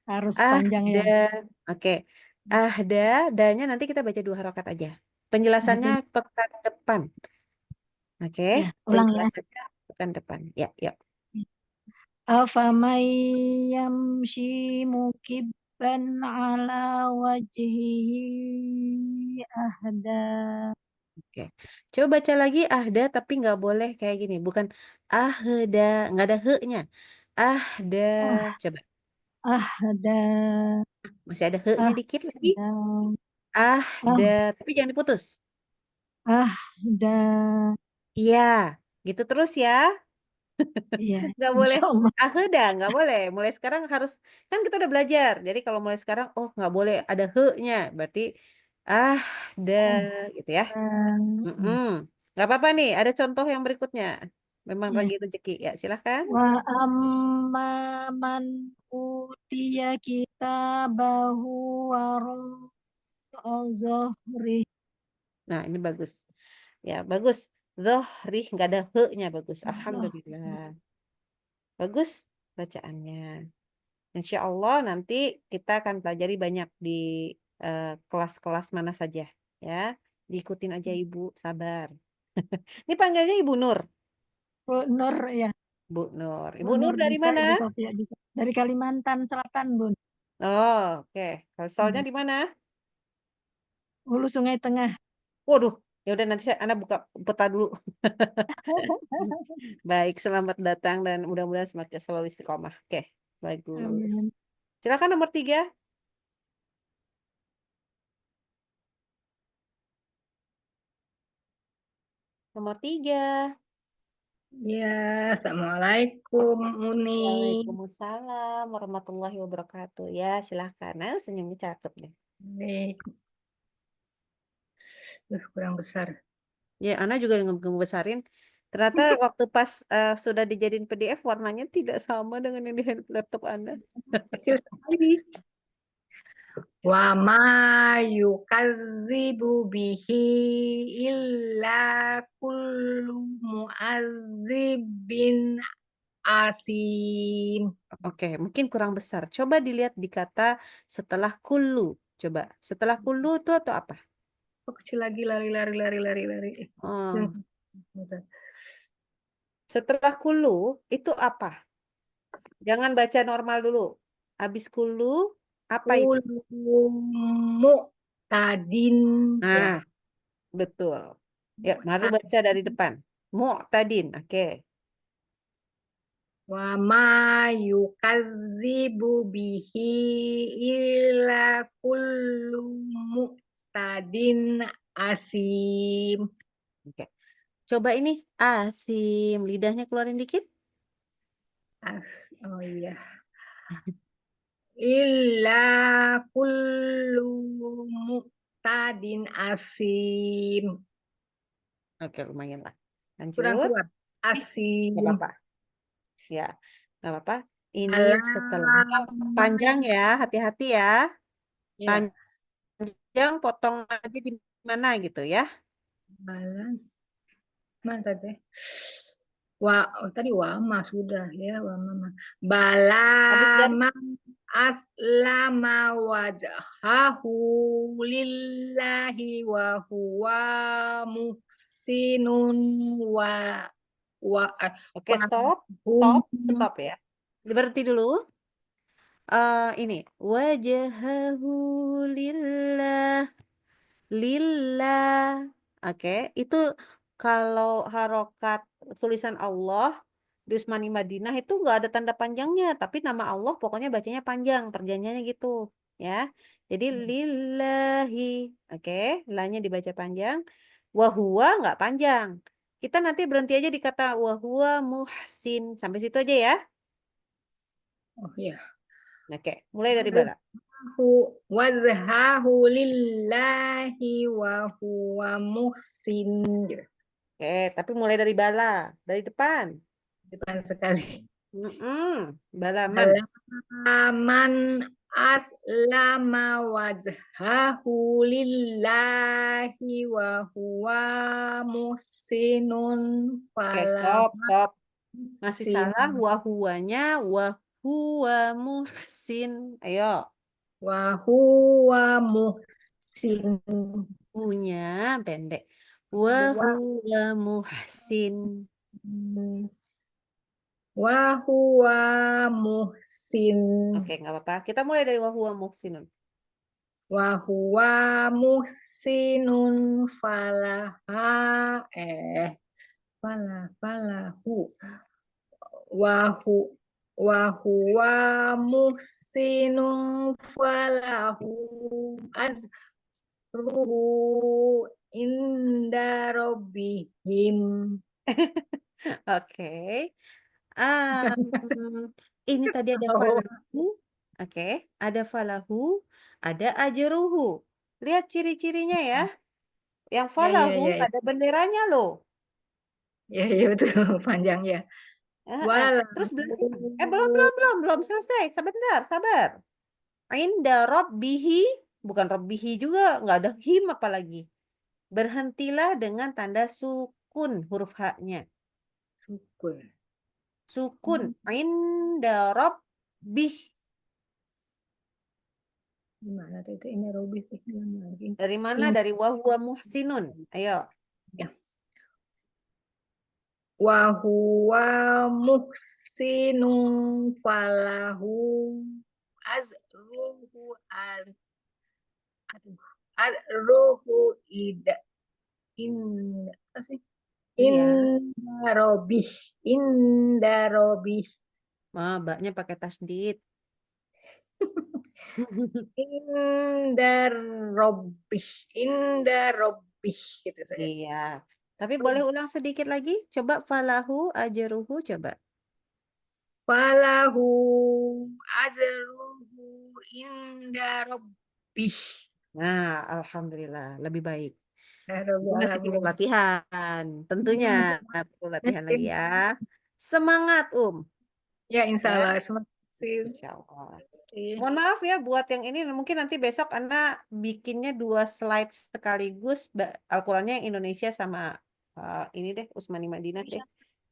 harus panjang Ahda. ya. Oke. Ahda, danya nanti kita baca 2 harokat aja. Penjelasannya Ahda. pekan depan. Oke. Ya, ulang ya. Penjelasannya pekan depan. Ya, yuk. Afamay yamshi mukibban ala wajhihi ahda. Oke. Coba baca lagi ahda tapi nggak boleh kayak gini. Bukan ahda, nggak ada he-nya. Ahda. Ah, Coba. ahda. Masih ada he-nya dikit lagi. Ahda. Ahda. Tapi jangan diputus. Ahda. Iya. Gitu terus ya. Iya, Nggak boleh insya Allah. ahda. Nggak boleh. Mulai sekarang harus. Kan kita udah belajar. Jadi kalau mulai sekarang, oh nggak boleh ada he-nya. Berarti ahda. Gitu ya. Mm-mm. Nggak apa-apa nih. Ada contoh yang berikutnya. Memang Ya. lagi rezeki. Ya silahkan. Wa amma man utiya kitabahu wara'a zuhri. Nah, ini bagus. Ya, bagus. Zohri, nggak ada he-nya. Bagus. Alhamdulillah. Bagus bacaannya. Insya Allah nanti kita akan pelajari banyak di kelas-kelas mana saja. Ya, diikutin aja Ibu. Sabar. Ini panggilnya Ibu Nur. Bu Nur ya. Bu Nur. Bu Ibu Nur Nur dari bisa mana? Ibu Sofia bisa. Dari Kalimantan Selatan, Bun. Oh, oke. Asalnya di mana? Hulu Sungai Tengah. Waduh, ya udah nanti Anda buka peta dulu. Baik, selamat datang dan mudah-mudahan semakin selalu istiqomah. Oke, bagus. Amin. Silakan nomor 3. Nomor 3. Ya, Assalamualaikum Uni. Waalaikumsalam warahmatullahi wabarakatuh. Ya, silahkan. Nah, senyumnya cakep deh. Baik. Kurang besar. Ya, Ana juga ngebesarin. Ternyata waktu pas sudah dijadiin PDF warnanya tidak sama dengan yang di laptop Anda. Kecil sekali. Wa ma yukadzibu bihi illa kullu mu'adzibin asim. Oke, mungkin kurang besar. Coba dilihat di kata setelah kullu. Coba, setelah kullu itu atau apa? Oh, kecil lagi lari. Oh. Setelah kullu itu apa? Jangan baca normal dulu. Habis kullu, apa itu? Mu'tadin. Ya. Nah, betul. Ya, mari baca dari depan. Mu'tadin, oke. Wa ma yukadzibu bihi illa kullu mu'tadin asim. Oke. Coba ini asim, lidahnya keluarin dikit. Oh iya. Illa kullu mu'tadin asim. Oke, lumayan lah. Kurang Lanjut. kuat. Asim. Gak apa-apa. Ya, gak apa-apa. Ini Alam. setelah panjang ya, hati-hati ya. Ya. Panjang, potong aja di mana gitu ya. Alam. Mana tadi? Tadi wama sudah ya, wama. Habis dari Balama aslama wajhahu lillahi wa huwa muhsinun Oke, stop ya. Berhenti dulu. Ini wajhahu lillah. Oke, itu kalau harokat tulisan Allah di Usmani Madinah itu nggak ada tanda panjangnya, tapi nama Allah pokoknya bacanya panjang, perjanjiannya gitu ya. Jadi lillahi, oke, lahnya dibaca panjang. Wahuwa nggak panjang. Kita nanti berhenti aja di kata wahuwa muhsin. Sampai situ aja ya. Oh ya. Oke, mulai dari Bala. Wazhahu lillahi wa huwa muhsin. Gitu. Oke, tapi mulai dari Bala. Dari depan. Depan sekali. Balaman. Balaman aslama wajhahu lillahi wa huwa muhsinun Oke, fala stop. Masih muhsin. salah wahuwanya wahuwa muhsin. Ayo. Wa huwa muhsin. Punya pendek. Wahuwa muhsin. Wa huwa muhsin. Oke, nggak apa-apa. Kita mulai dari wahuwa muhsinun. Wa huwa muhsinun falahu wa huwa muhsinun falahu azruhu inda rabbihim. Oke. Ini tadi ada falahu. Oke, ada falahu, ada ajruhu. Lihat ciri-cirinya ya. Yang falahu Ya. ada benderanya loh. Ya betul panjang ya. Terus belum selesai. Sabar. Inda rabbihi, bukan rabbihi juga, nggak ada him apalagi. Berhentilah dengan tanda sukun huruf H-nya. Sukun. Inda rabbih. Gimana itu ini Robi sih lagi. Dari mana? Dari wahuwa muhsinun. Ayo. Ya. Wahuwa muhsinun falahu azruhu inda robih. Mbaknya pakai tasdid. Inda robih gitu saja. Iya. Tapi boleh ulang sedikit lagi? Coba falahu ajruhu coba. Falahu ajruhu inda rabbih. Nah, alhamdulillah lebih baik. Ini masih perlu latihan, tentunya perlu latihan lagi ya. Semangat, Ya, insya Allah. Insya Allah. Mohon maaf ya buat yang ini, mungkin nanti besok Anda bikinnya 2 slide sekaligus, Al-Qurannya yang Indonesia sama ini deh, Usmani Madinah deh.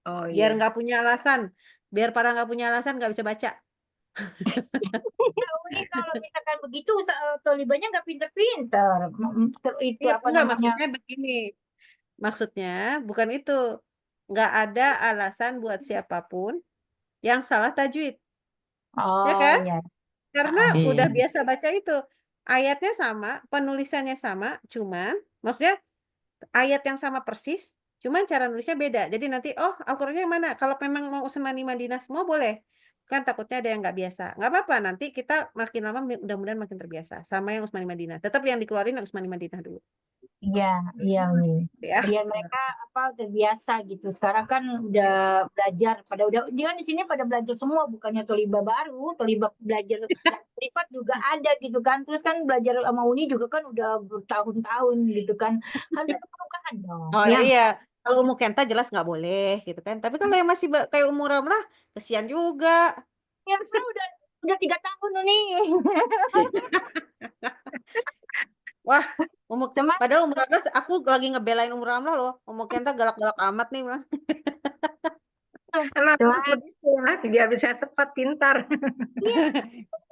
Oh, Biar iya. nggak punya alasan, biar para nggak punya alasan nggak bisa baca. Ini kalau misalkan begitu Tolibannya nggak pinter-pinter. Itu apa Enggak, namanya? maksudnya begini. Maksudnya bukan itu. Nggak ada alasan buat siapapun yang salah tajwid. Ya Oh kan? ya. Karena Iya. udah biasa baca itu. Ayatnya sama, penulisannya sama, cuman maksudnya ayat yang sama persis, cuman cara nulisnya beda. Jadi nanti, oh Al-Qurannya yang mana? Kalau memang mau Usmani Madinah semua boleh. Kan takutnya ada yang nggak biasa. Nggak apa-apa, nanti kita makin lama mudah-mudahan makin terbiasa. Sama yang Usmani Madinah. Tetap yang dikeluarin yang Usmani Madinah dulu. Iya nih. Ya. Biar mereka terbiasa gitu. Sekarang kan udah belajar, dia kan di sini pada belajar semua, bukannya Toliba baru, Toliba belajar privat juga ada gitu kan. Terus kan belajar sama Uni juga kan udah bertahun-tahun gitu kan. Harus ada perubahan dong. Oh Ya. iya, kalau Umu Kenta jelas nggak boleh gitu kan. Tapi kalau yang masih kayak Umu Ramlah, kesian juga. Ya saya udah 3 tahun nih. Wah, padahal umur 12 aku lagi ngebelain umur 16 loh. Umu Kenta galak-galak amat nih, Bang. Emang begitu ya, biar bisa cepat pintar. Iya,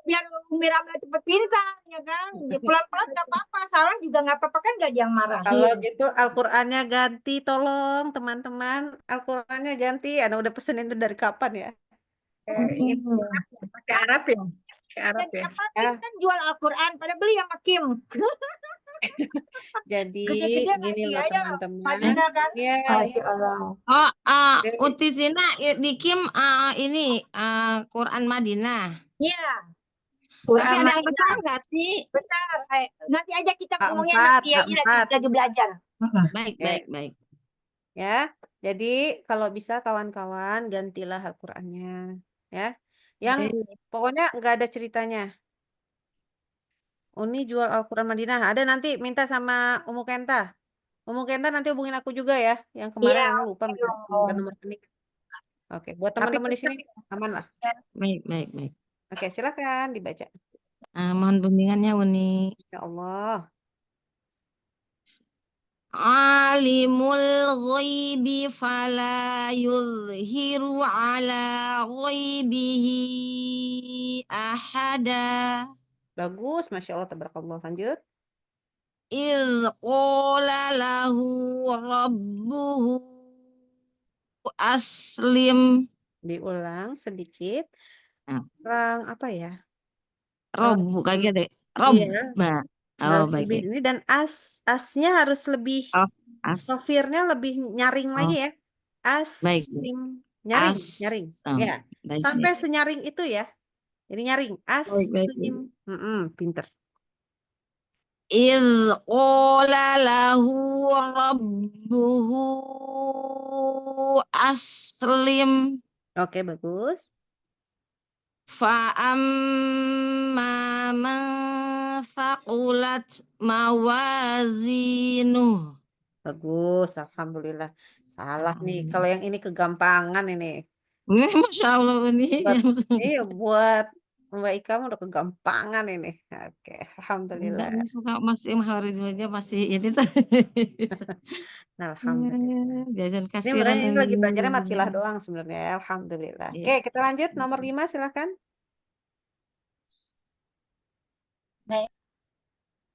biar Umi Ramla cepat pintar ya kan. Pelan-pelan nggak apa-apa, salah juga nggak apa-apa kan, nggak ada yang marahin. Kalau gitu Al-Qur'annya ganti, tolong teman-teman. Al-Qur'annya ganti. Anda udah pesenin itu dari kapan ya? Pakai Arab ya? Pakai Arab ya? Kim kan jual Al-Quran, pada beli sama Kim. Jadi Gede-gede gini loh nanti, ayo, teman-teman. Madinah kan? Ya, Masya Allah. Oh, Utisina di Kim ini Quran Madinah. Iya. Tapi ada yang Amalina. besar nggak sih? Besar. Nanti aja kita ngomongnya A4, nanti ya, ini lagi belajar. Baik, Oke. baik, baik. Ya. Jadi kalau bisa kawan-kawan gantilah Al-Qur'annya, ya. Yang pokoknya nggak ada ceritanya. Uni jual Al-Quran Madinah. Ada nanti minta sama Umu Kenta. Umu Kenta nanti hubungin aku juga ya. Yang kemarin Iya, Anu lupa minta nomor rekening. Oke, buat Tapi teman-teman di sini aman lah. Baik, baik, baik. Oke, silakan dibaca. Mohon bimbingannya Uni. Ya Allah. Alimul ghaibi fala yuzhiru ala ghaibihi ahada. Bagus, Masya Allah, tabarakallah. Lanjut. إذ قال له ربه أسلم. Diulang sedikit. Nah, Kurang apa ya? Rob kayak deh. Iya. Robba. Oh, Harus baik, lebih baik. ini dan asnya harus lebih Oh, as. sofirnya lebih nyaring lagi Oh, ya. baik. Aslim. Nyaring, nyaring. Ya. Baik, Sampai baik. senyaring itu ya. Jadi nyaring. Baik, baik, baik. Aslim. Pinter. إذ قال له ربه أسلم. Oke, bagus. فأما من ثقلت موازينه. Bagus, alhamdulillah. Salah nih. Kalau yang ini kegampangan ini. Masya Allah ini. Iya, buat Mbak Ika mah udah kegampangan ini. Oke, Enggak, alhamdulillah. ini suka masih Maharizmnya masih ini tuh. Alhamdulillah. Jajan Ini kasiran sebenarnya ini lagi belajarnya matilah doang sebenarnya. Ya. Alhamdulillah. Iya. Oke, kita lanjut nomor 5 silakan. Baik.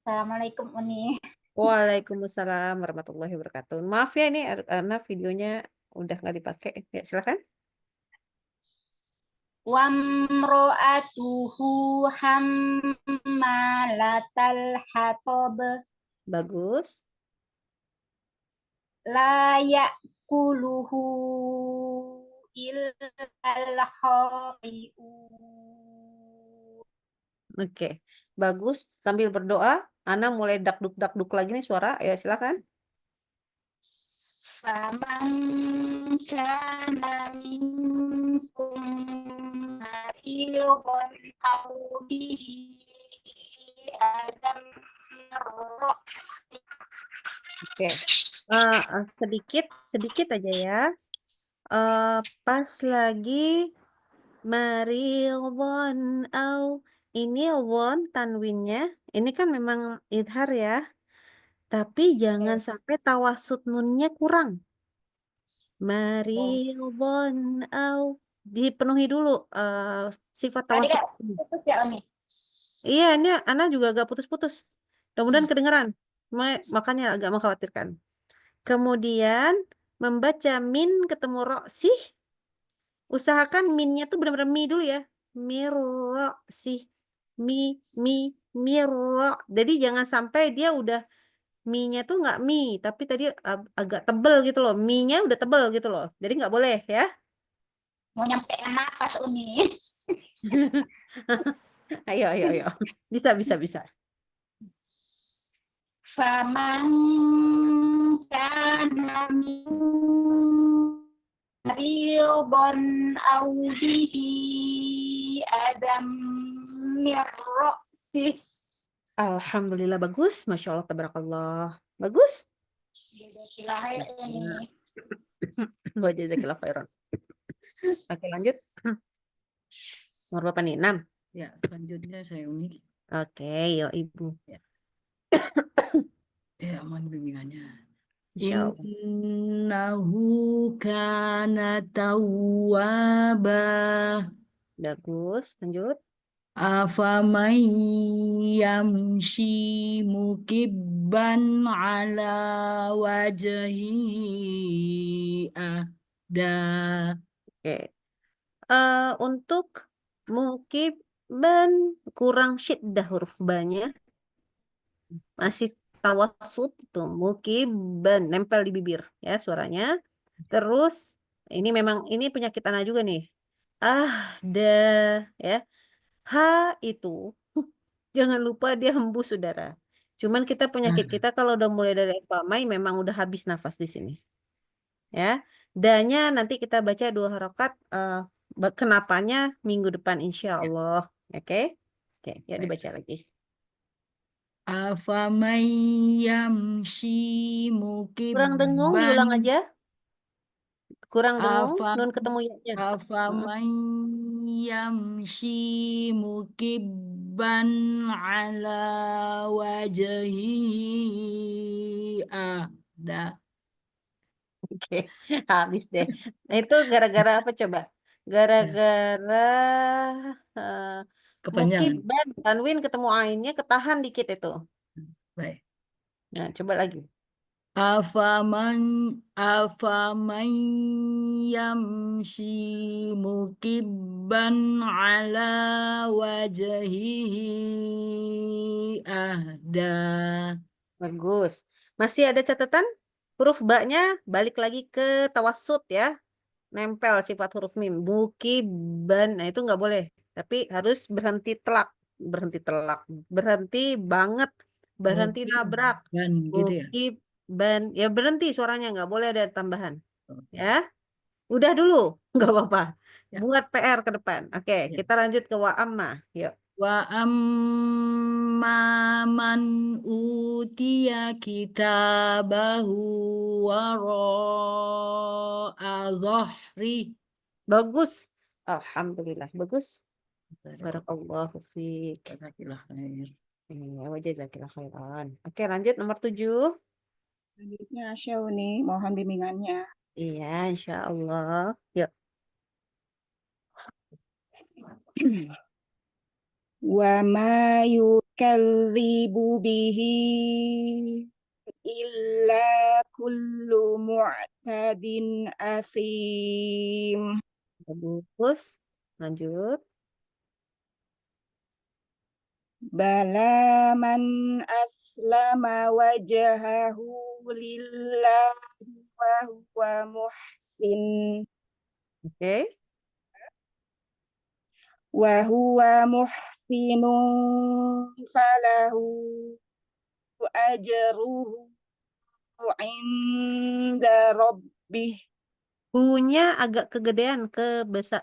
Assalamualaikum Uni. Waalaikumsalam warahmatullahi wabarakatuh. Maaf ya ini karena videonya udah nggak dipakai. Ya, silakan. Wamro'atuhu hammalatal hatab. Bagus. La ya'kuluhu illal khati'un. Oke, bagus. Sambil berdoa, Ana mulai dakduk lagi nih suara. Ya, silakan. Faman kana minkum maridan aw bihi adam ra'si. Oke. Sedikit aja ya. Pas lagi maridon au ini won tanwinnya. Ini kan memang idhar ya. Tapi jangan sampai tawasud nunnya kurang. Maridon au dipenuhi dulu sifat Tadi tawasud. kan putus ya Uni. Iya, ini Ana juga agak putus-putus. Mudah-mudahan kedengeran. Makanya agak mengkhawatirkan. Kemudian membaca min ketemu ro sih. Usahakan minnya tuh benar-benar mi dulu ya. Miro sih. Miro. Jadi jangan sampai dia udah mi-nya tuh nggak mi, tapi tadi agak tebel gitu loh. Mi-nya udah tebel gitu loh. Jadi nggak boleh ya. Mau nyampe nafas Uni. Ayo. Bisa. Faman kana maridan aw bihi adam min ra'si. Alhamdulillah bagus. Masya Allah, tabarakallah. Bagus. Wa jazakillah khairan. Oke, lanjut. Nomor berapa nih? 6. Ya, selanjutnya saya Uni. Oke, yo Ibu. Ya, mohon bimbingannya. Insya Allah. Innahu kana tawwaba. Bagus, lanjut. Afaman yamshi mukibban ala wajhi ahda. Oke. Untuk mukibban kurang syiddah huruf ba-nya. Masih tawasud itu mukibban nempel di bibir ya suaranya. Terus ini memang ini penyakit Ana juga nih. Ahda ya. Ha itu jangan lupa dia hembus saudara. Cuman kita penyakit kita kalau udah mulai dari Epamai memang udah habis nafas di sini. Ya. Danya nanti kita baca 2 harokat kenapanya minggu depan insya Allah. Oke? Oke, ya Baik. dibaca lagi. Afaman yamshi Kurang dengung diulang mukibban aja. Kurang dengung afa nun ketemu ya-nya. afaman yamshi mukibban ala wajhihi ada. Oke, habis deh. Nah, itu gara-gara apa coba? Ya, Gara-gara eh, kepanjangan. mukibban tanwin ketemu ainnya ketahan dikit itu. Baik. Nah, coba lagi. Afaman yamshi mukibban ala wajhihi ahda. Bagus. Masih ada catatan? Huruf ba-nya balik lagi ke tawassut ya. Nempel sifat huruf mim. Mukibban. Nah, itu nggak boleh. Tapi harus berhenti telak. Berhenti telak. Berhenti banget. Berhenti nabrak. Mukibban gitu ya. Mukibban. Ya berhenti suaranya. Nggak boleh ada tambahan. Ya. Udah dulu. Nggak apa-apa. Ya. Buat PR ke depan. Oke, Ya. kita lanjut ke wa'amma. Yuk. Wa amma man utiya kitabahu wara'a dhahri. Bagus. Alhamdulillah. Bagus. Barakallahu fiik. Jazakallah khair. Iya, wa jazakillah khairan. Oke, lanjut nomor 7. Selanjutnya Asyau nih, mohon bimbingannya. Iya, insya Allah. Yuk. Wa ma yukadzibu bihi illa kullu mu'tadin asim. Bagus. Lanjut. Bala man aslama wajhahu lillahi wa huwa muhsin. Oke. Wa huwa muhsinun falahu ajruhu inda rabbih. Hu-nya agak kegedean,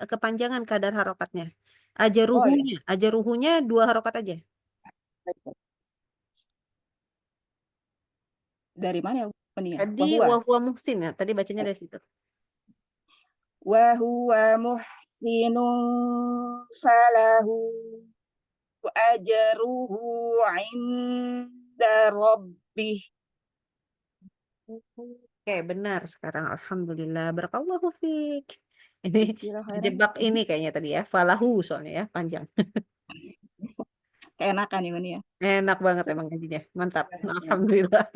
kepanjangan kadar harokatnya. Oh ya, Ajaruhunya 2 harokat aja. dari mana ya ini ya? Tadi wa huwa muhsin ya. Tadi bacanya dari situ. Wa huwa muhsinun falahu ajruhu inda rabbih. Oke, benar sekarang. Alhamdulillah. Barakallahu fiik. Ini Kira khairan. jebak ini kayaknya tadi ya. Falahu soalnya ya, panjang. Keenakan ini ya. Enak banget emang gajinya. Mantap. Alhamdulillah.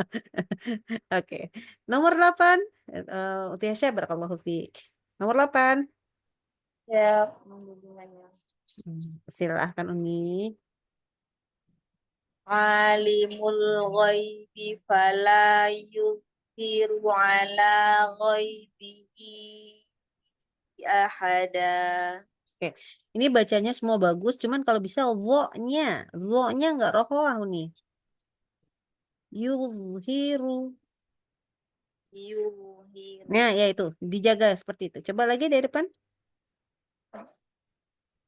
Oke. Nomor 8. Utiasya barakallahu fiik. Nomor 8. Ya, Silahkan Uni. alimul ghaibi fala yuzhiru ala ghaibihi ahada. Oke. Ini bacanya semua bagus, cuman kalau bisa wo-nya nggak rohoah Uni. Yuzhiru. Yuhiru. Nah, ya itu, dijaga seperti itu. Coba lagi dari depan.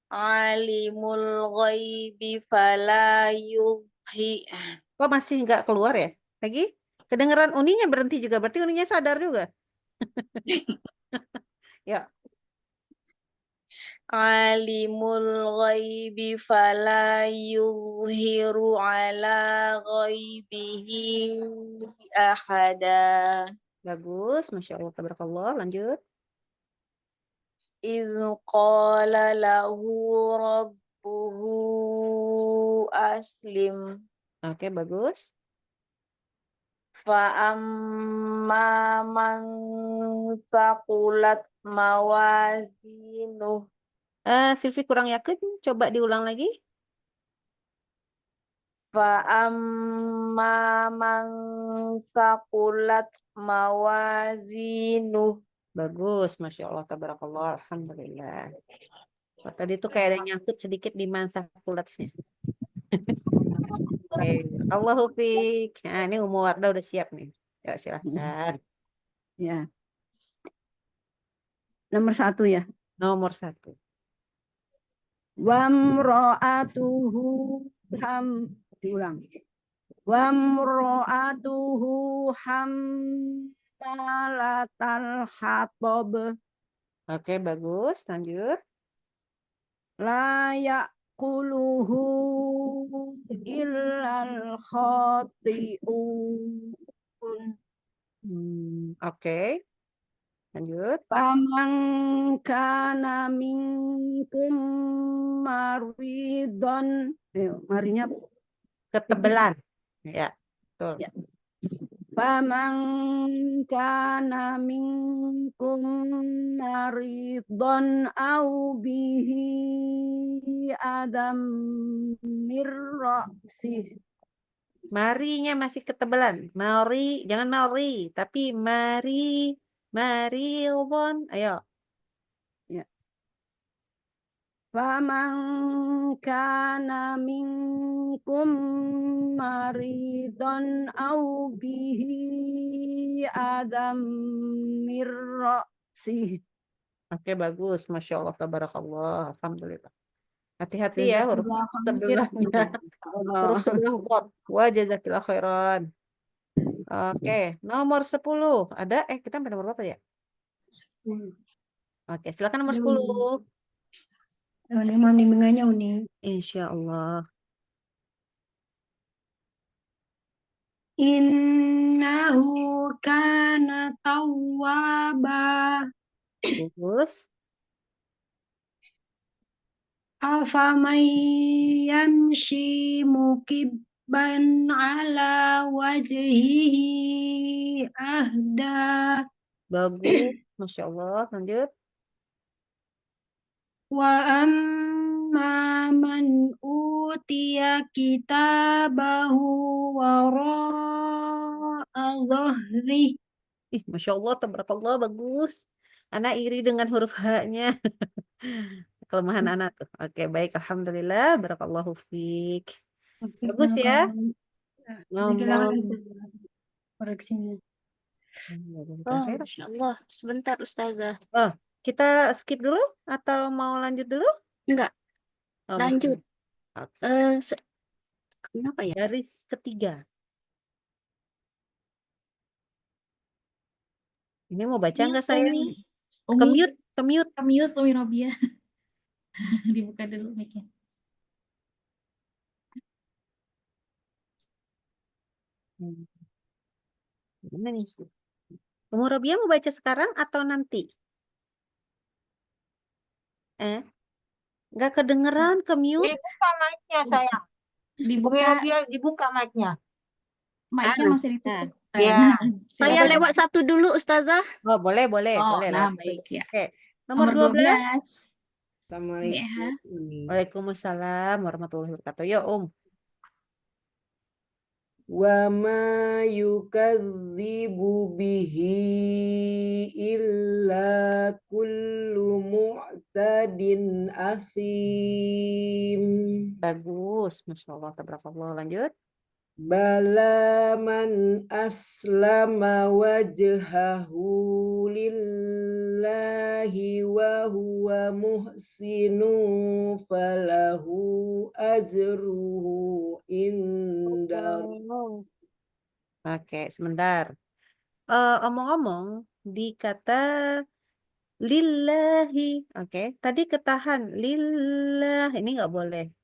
Alimul ghaibi fala yuzhi. Kok masih nggak keluar ya? Lagi? Kedengeran Uninya berhenti juga, berarti Uninya sadar juga. Ya. Alimul ghaibi fala yuzhiru ala ghaibihi ahada. Bagus, Masya Allah, tabarakallah. Lanjut. Idh qala lahu rabbuhu aslim. Oke, bagus. Fa'amma man thaqulat mawazinuh. Silvi kurang yakin, coba diulang lagi. Fa'amma man thaqulat mawazinuh. Bagus, Masya Allah, tabarakallah, alhamdulillah. Oh, tadi tuh kayak ada nyangkut sedikit di mansakulatnya. Oke, Allahu fiik. Nah, ini Umu Wardah udah siap nih. Ya, silahkan. Ya, nomor 1 ya. Nomor 1. Wamro'atuhu diulang. Wamro'atuhu hammalatal hatab Oke, bagus. Lanjut. la ya'kuluhu illal khati'un. Oke. Lanjut. Faman kana minkum maridon. Marinya Ketebelan. Ya, betul. Ya. Faman kana minkum maridon au bihi adam mirrasih. Marinya masih ketebelan. Mari, jangan mari, tapi mari, maridon. Ayo. Ya. Faman kana minkum maridon au bihi adam mirrasih. Oke, bagus. Masya Allah, tabarakallah. Alhamdulillah. Hati-hati ya huruf sebelahnya. Huruf sebelah bot. Wa jazakillah khairan. Oke, nomor 10. Ada? Kita sampai nomor berapa ya? 10. Oke, silakan nomor 10. Ini mohon bimbingannya Uni. Insya Allah. Innahu kana tawwaba. Bagus. Afaman yamshi mukibban ala wajhihi ahda. Bagus. Masya Allah. Lanjut. Wa amma man utiya kitabahu wara'a dhahri. Ih, Masya Allah, tabarakallah, bagus. Anak iri dengan huruf H-nya. Kelemahan anak tuh. Oke, baik. Alhamdulillah. Barakallahu fiik. Bagus ya. Nomor. Koreksinya. Oh, Masya Allah. Sebentar, Ustazah. Oh, kita skip dulu atau mau lanjut dulu? Enggak, Oh, lanjut. Oke. Kenapa ya? Garis ketiga. Ini mau baca nggak saya? Kemute, kemute. Kemute Umi Robiah. Dibuka dulu mic-nya. Gimana nih? Umu Robiah mau baca sekarang atau nanti? Nggak kedengeran, kemute. Dibuka mic-nya sayang. Dibuka mic-nya. Mic-nya masih ditutup. Ya. Saya lewat satu dulu, Ustazah. Oh, boleh, boleh. Oh, boleh. nah Lewat baik satu. ya. Oke. Nomor 12. Assalamualaikum. Waalaikumsalam warahmatullahi wabarakatuh. Ya, Wa ma yukadzibu bihi illa kullu mu'tadin asim. Bagus, Masya Allah, tabarakallah. Lanjut. Bala man aslama wajhahu lillahi wa huwa muhsinu falahu ajruhu inda. Oke, sebentar. Omong-omong di kata lillahi. Oke, tadi ketahan lillah, ini nggak boleh.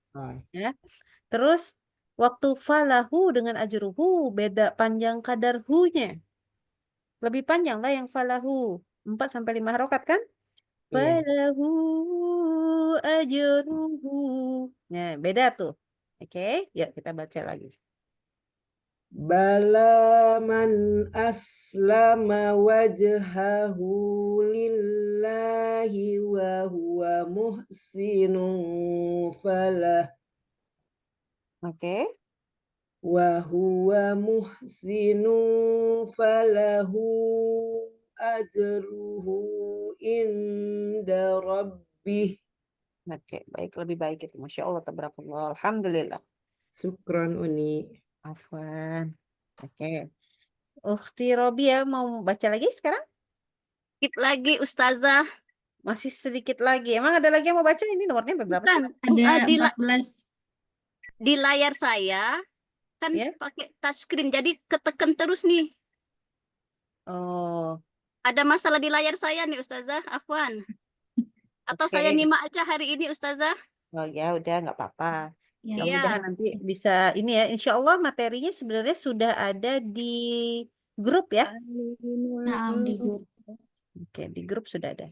Ya. Terus waktu falahu dengan ajruhu beda panjang kadar hu-nya. Lebih panjang lah yang falahu. 4 sampai 5 harokat kan? Falahu ajruhu. Nah, beda tuh. Oke, yuk kita baca lagi. Bala man aslama wajhahu lillahi wa huwa muhsinun falah. Oke. Wa huwa muhsinun falahu ajruhu inda rabbih. Oke, baik, lebih baik itu. Masya Allah, tabarakallah. Alhamdulillah. Syukron Uni. Afwan. Oke. Ukhti Robia mau baca lagi sekarang? Skip lagi Ustazah. Masih sedikit lagi. Emang ada lagi yang mau baca? Ini nomornya berapa? Bukan. Ada Di, 14. di layar saya kan Ya. pakai touchscreen, jadi ketekan terus nih. Oh, Ada masalah di layar saya nih Ustazah, afwan. Atau saya oke. nyimak aja hari ini Ustazah. Oh ya, udah nggak apa-apa. Ya. Mudah-mudahan Iya. nanti bisa ini ya. Insya Allah materinya sebenarnya sudah ada di grup ya. Nah, di grup. Oke, di grup sudah ada.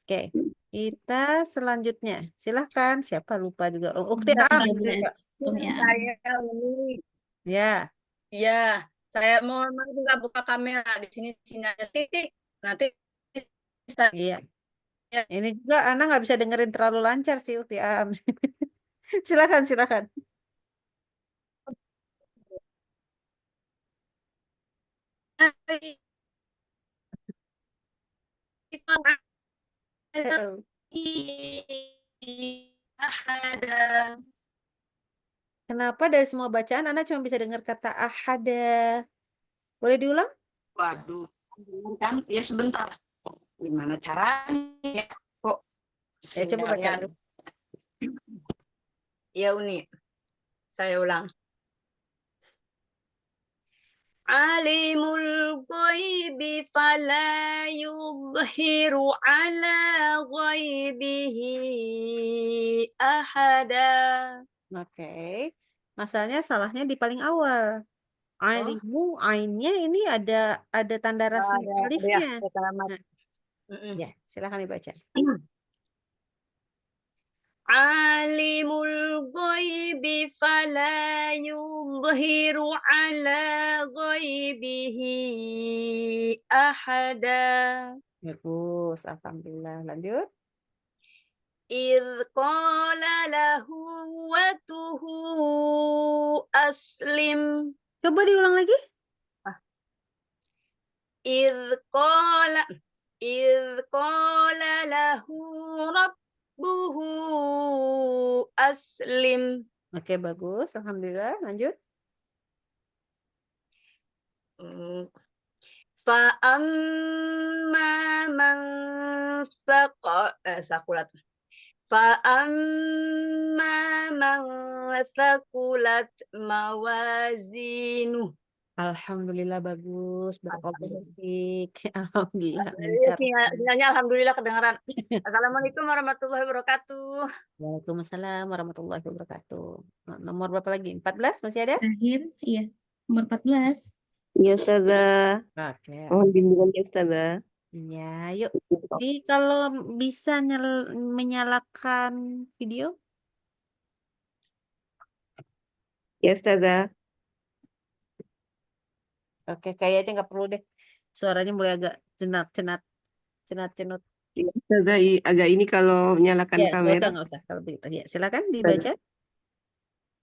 Oke, kita selanjutnya. Silahkan. Siapa lupa juga. Oh, Ukti Am. 13. Umi Am. Saya Uni. Ya. Ya, saya mohon maaf nggak buka kamera di sini ada titik. Nanti saya Iya. Ini juga Ana nggak bisa dengerin terlalu lancar sih Ukti Am. Silakan, silakan. Kenapa dari semua bacaan Ana cuma bisa dengar kata ahada? Boleh diulang? Waduh, kan ya sebentar. Gimana caranya? Kok Ya, coba baca sinyalnya? dulu. Ya Uni, saya ulang. Alimul ghaibi fala yudhiru ala ghaibihi ahada. Oke. Masalahnya salahnya di paling awal. Alimu, ainnya ini ada tanda rasi Ada ya, alifnya. ada kalimat. Nah, ya, silakan dibaca. Alimul ghaibi fala yudhiru ala ghaibihi ahada. Bagus, alhamdulillah. Lanjut. إذ قال له وته أسلم. Coba diulang lagi. إذ قال له ربه أسلم. Oke, bagus. Alhamdulillah. Lanjut. فأما من ثقلت فأما من ثقلت موازينه. Alhamdulillah bagus. Barakallahu fiik. Alhamdulillah lancar. Sinyalnya alhamdulillah kedengaran. Assalamualaikum warahmatullahi wabarakatuh. Waalaikumsalam warahmatullahi wabarakatuh. Nomor berapa lagi? 14 masih ada? Terakhir, iya. Nomor 14. Ya Ustazah. Oke. Mohon bimbingannya Ustazah. Ya, yuk. Jadi kalau bisa menyalakan video. Ya Ustazah. Oke, kayaknya nggak perlu deh. Suaranya mulai agak cenut. Ya Ustazah, agak ini kalau menyalakan Ya, kamera. nggak usah kalau begitu. Ya, silakan dibaca.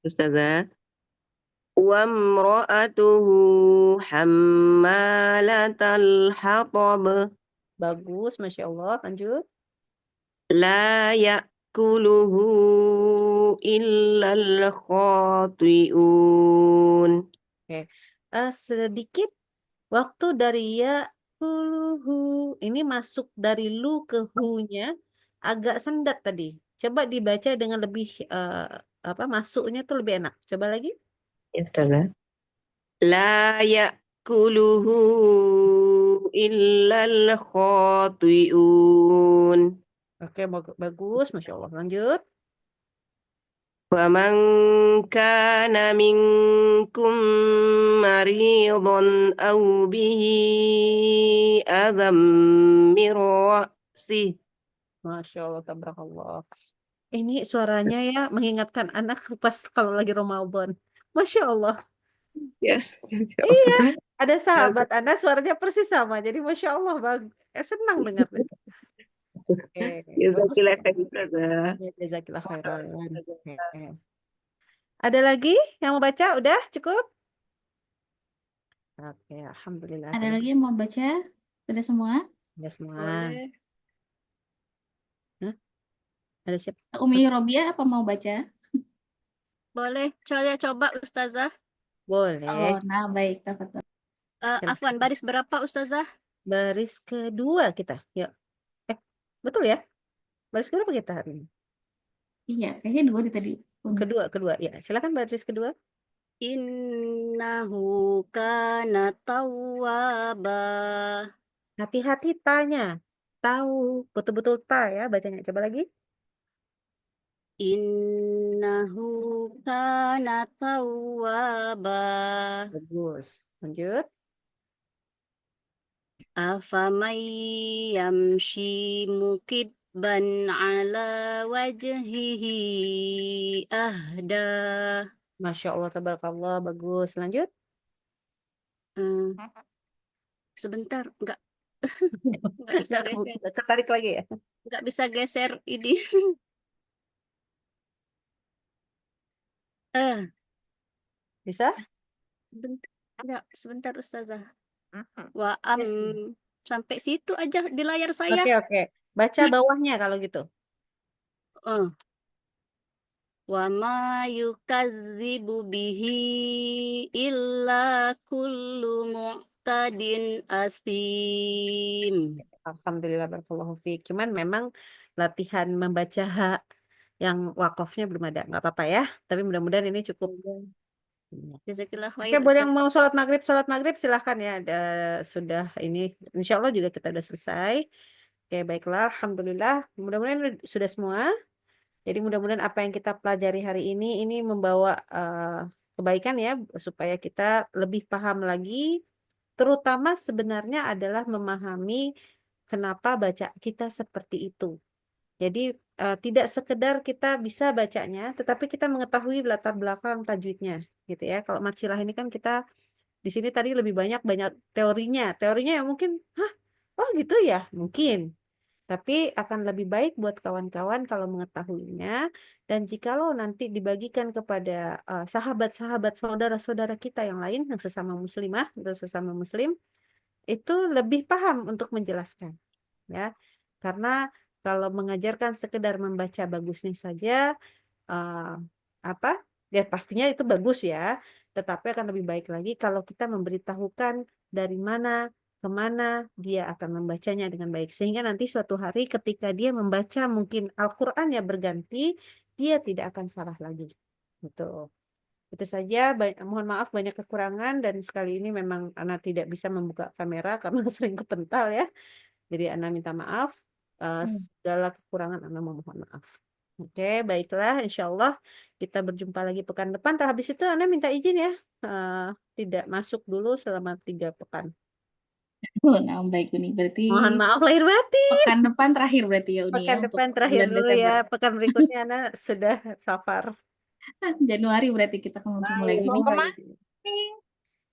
Ustazah. Wamra'atuhu hammalatal hatab. Bagus, Masya Allah. Lanjut. La ya'kuluhu illal khati'un. Oke. Sedikit waktu dari ya'kuluhu. Ini masuk dari lu ke hu-nya agak sendat tadi. Coba dibaca dengan lebih masuknya tuh lebih enak. Coba lagi. Ya Ustazah. La ya'kuluhu illal khati'un. Oke, bagus. Masya Allah. Lanjut. ومن كان منكم مريضا أو به أذى من رأسه. Masya Allah, tabarakallah. Ini suaranya ya mengingatkan anak pas kalau lagi Ramadan. Masya Allah. Yes. Iya, ada sahabat Anda suaranya persis sama. Jadi Masya Allah, senang dengarnya. Oke, Jazakillah khairan. Jazakillah khairan. Ada lagi yang mau baca? Udah cukup? Oke, alhamdulillah. Ada lagi yang mau baca? Sudah semua? Udah semua. Boleh. Ada siapa? Umi Robiah apa mau baca? Boleh, saya coba Ustazah. Boleh. Oh, nah baik. Tafadhol. Afwan, Silakan. baris berapa Ustazah? Baris kedua kita. Yuk. Betul ya? Baris kedua apa kita hari ini? Iya, kayaknya dua di tadi. Kedua. Ya, silakan baris kedua. Innahu kana tawwaba. Hati-hati tanya. Tahu, betul-betul ta ya bacanya. Coba lagi. Innahu kana tawwaba. Bagus. Lanjut. Afamay yamshi mukibban ala wajhihi ahda. Masya Allah, tabarakallah. Bagus. Lanjut. Sebentar, enggak bisa geser. Ketarik lagi ya? Enggak bisa geser ini. Bisa? Enggak, sebentar Ustazah. Sampai situ aja di layar saya. Oke. Baca bawahnya kalau gitu. Wa ma yukazzibu bihi illa kullu mu'tadin asim. Alhamdulillah, barakallahu fiik. Cuman memang latihan membaca yang wakafnya belum ada. Nggak apa-apa ya. Tapi mudah-mudahan ini cukup. Jazakallah Oke, khair. buat yang mau sholat maghrib silahkan ya. Sudah ini, insya Allah juga kita udah selesai. Oke, baiklah. Alhamdulillah. Mudah-mudahan sudah semua. Jadi mudah-mudahan apa yang kita pelajari hari ini membawa kebaikan ya, supaya kita lebih paham lagi. Terutama sebenarnya adalah memahami kenapa baca kita seperti itu. Jadi tidak sekedar kita bisa bacanya, tetapi kita mengetahui latar belakang tajwidnya, gitu ya. Kalau marsilah ini kan kita di sini tadi lebih banyak teorinya. Teorinya yang mungkin, oh gitu ya, mungkin. Tapi akan lebih baik buat kawan-kawan kalau mengetahuinya. Dan jikalau nanti dibagikan kepada sahabat-sahabat, saudara-saudara kita yang lain, yang sesama muslimah atau sesama muslim, itu lebih paham untuk menjelaskan. Ya, karena kalau mengajarkan sekedar membaca bagusnya saja, ya pastinya itu bagus ya. Tetapi akan lebih baik lagi kalau kita memberitahukan dari mana kemana dia akan membacanya dengan baik. Sehingga nanti suatu hari ketika dia membaca mungkin Al-Qur'annya berganti, dia tidak akan salah lagi. Gitu. Itu saja, mohon maaf banyak kekurangan dan sekali ini memang Ana tidak bisa membuka kamera karena sering kepental ya. Jadi Ana minta maaf. Segala kekurangan Ana memohon maaf. Oke, baiklah. Insya Allah kita berjumpa lagi pekan depan. Habis itu Ana minta izin ya. Tidak masuk dulu selama 3 pekan. Nah, baik Uni. Berarti Mohon maaf lahir batin. pekan depan terakhir berarti ya Uni Pekan ya untuk depan terakhir bulan dulu Desember. ya. Pekan berikutnya Ana sudah safar. Januari berarti kita ketemu lagi Mau nih. kemana?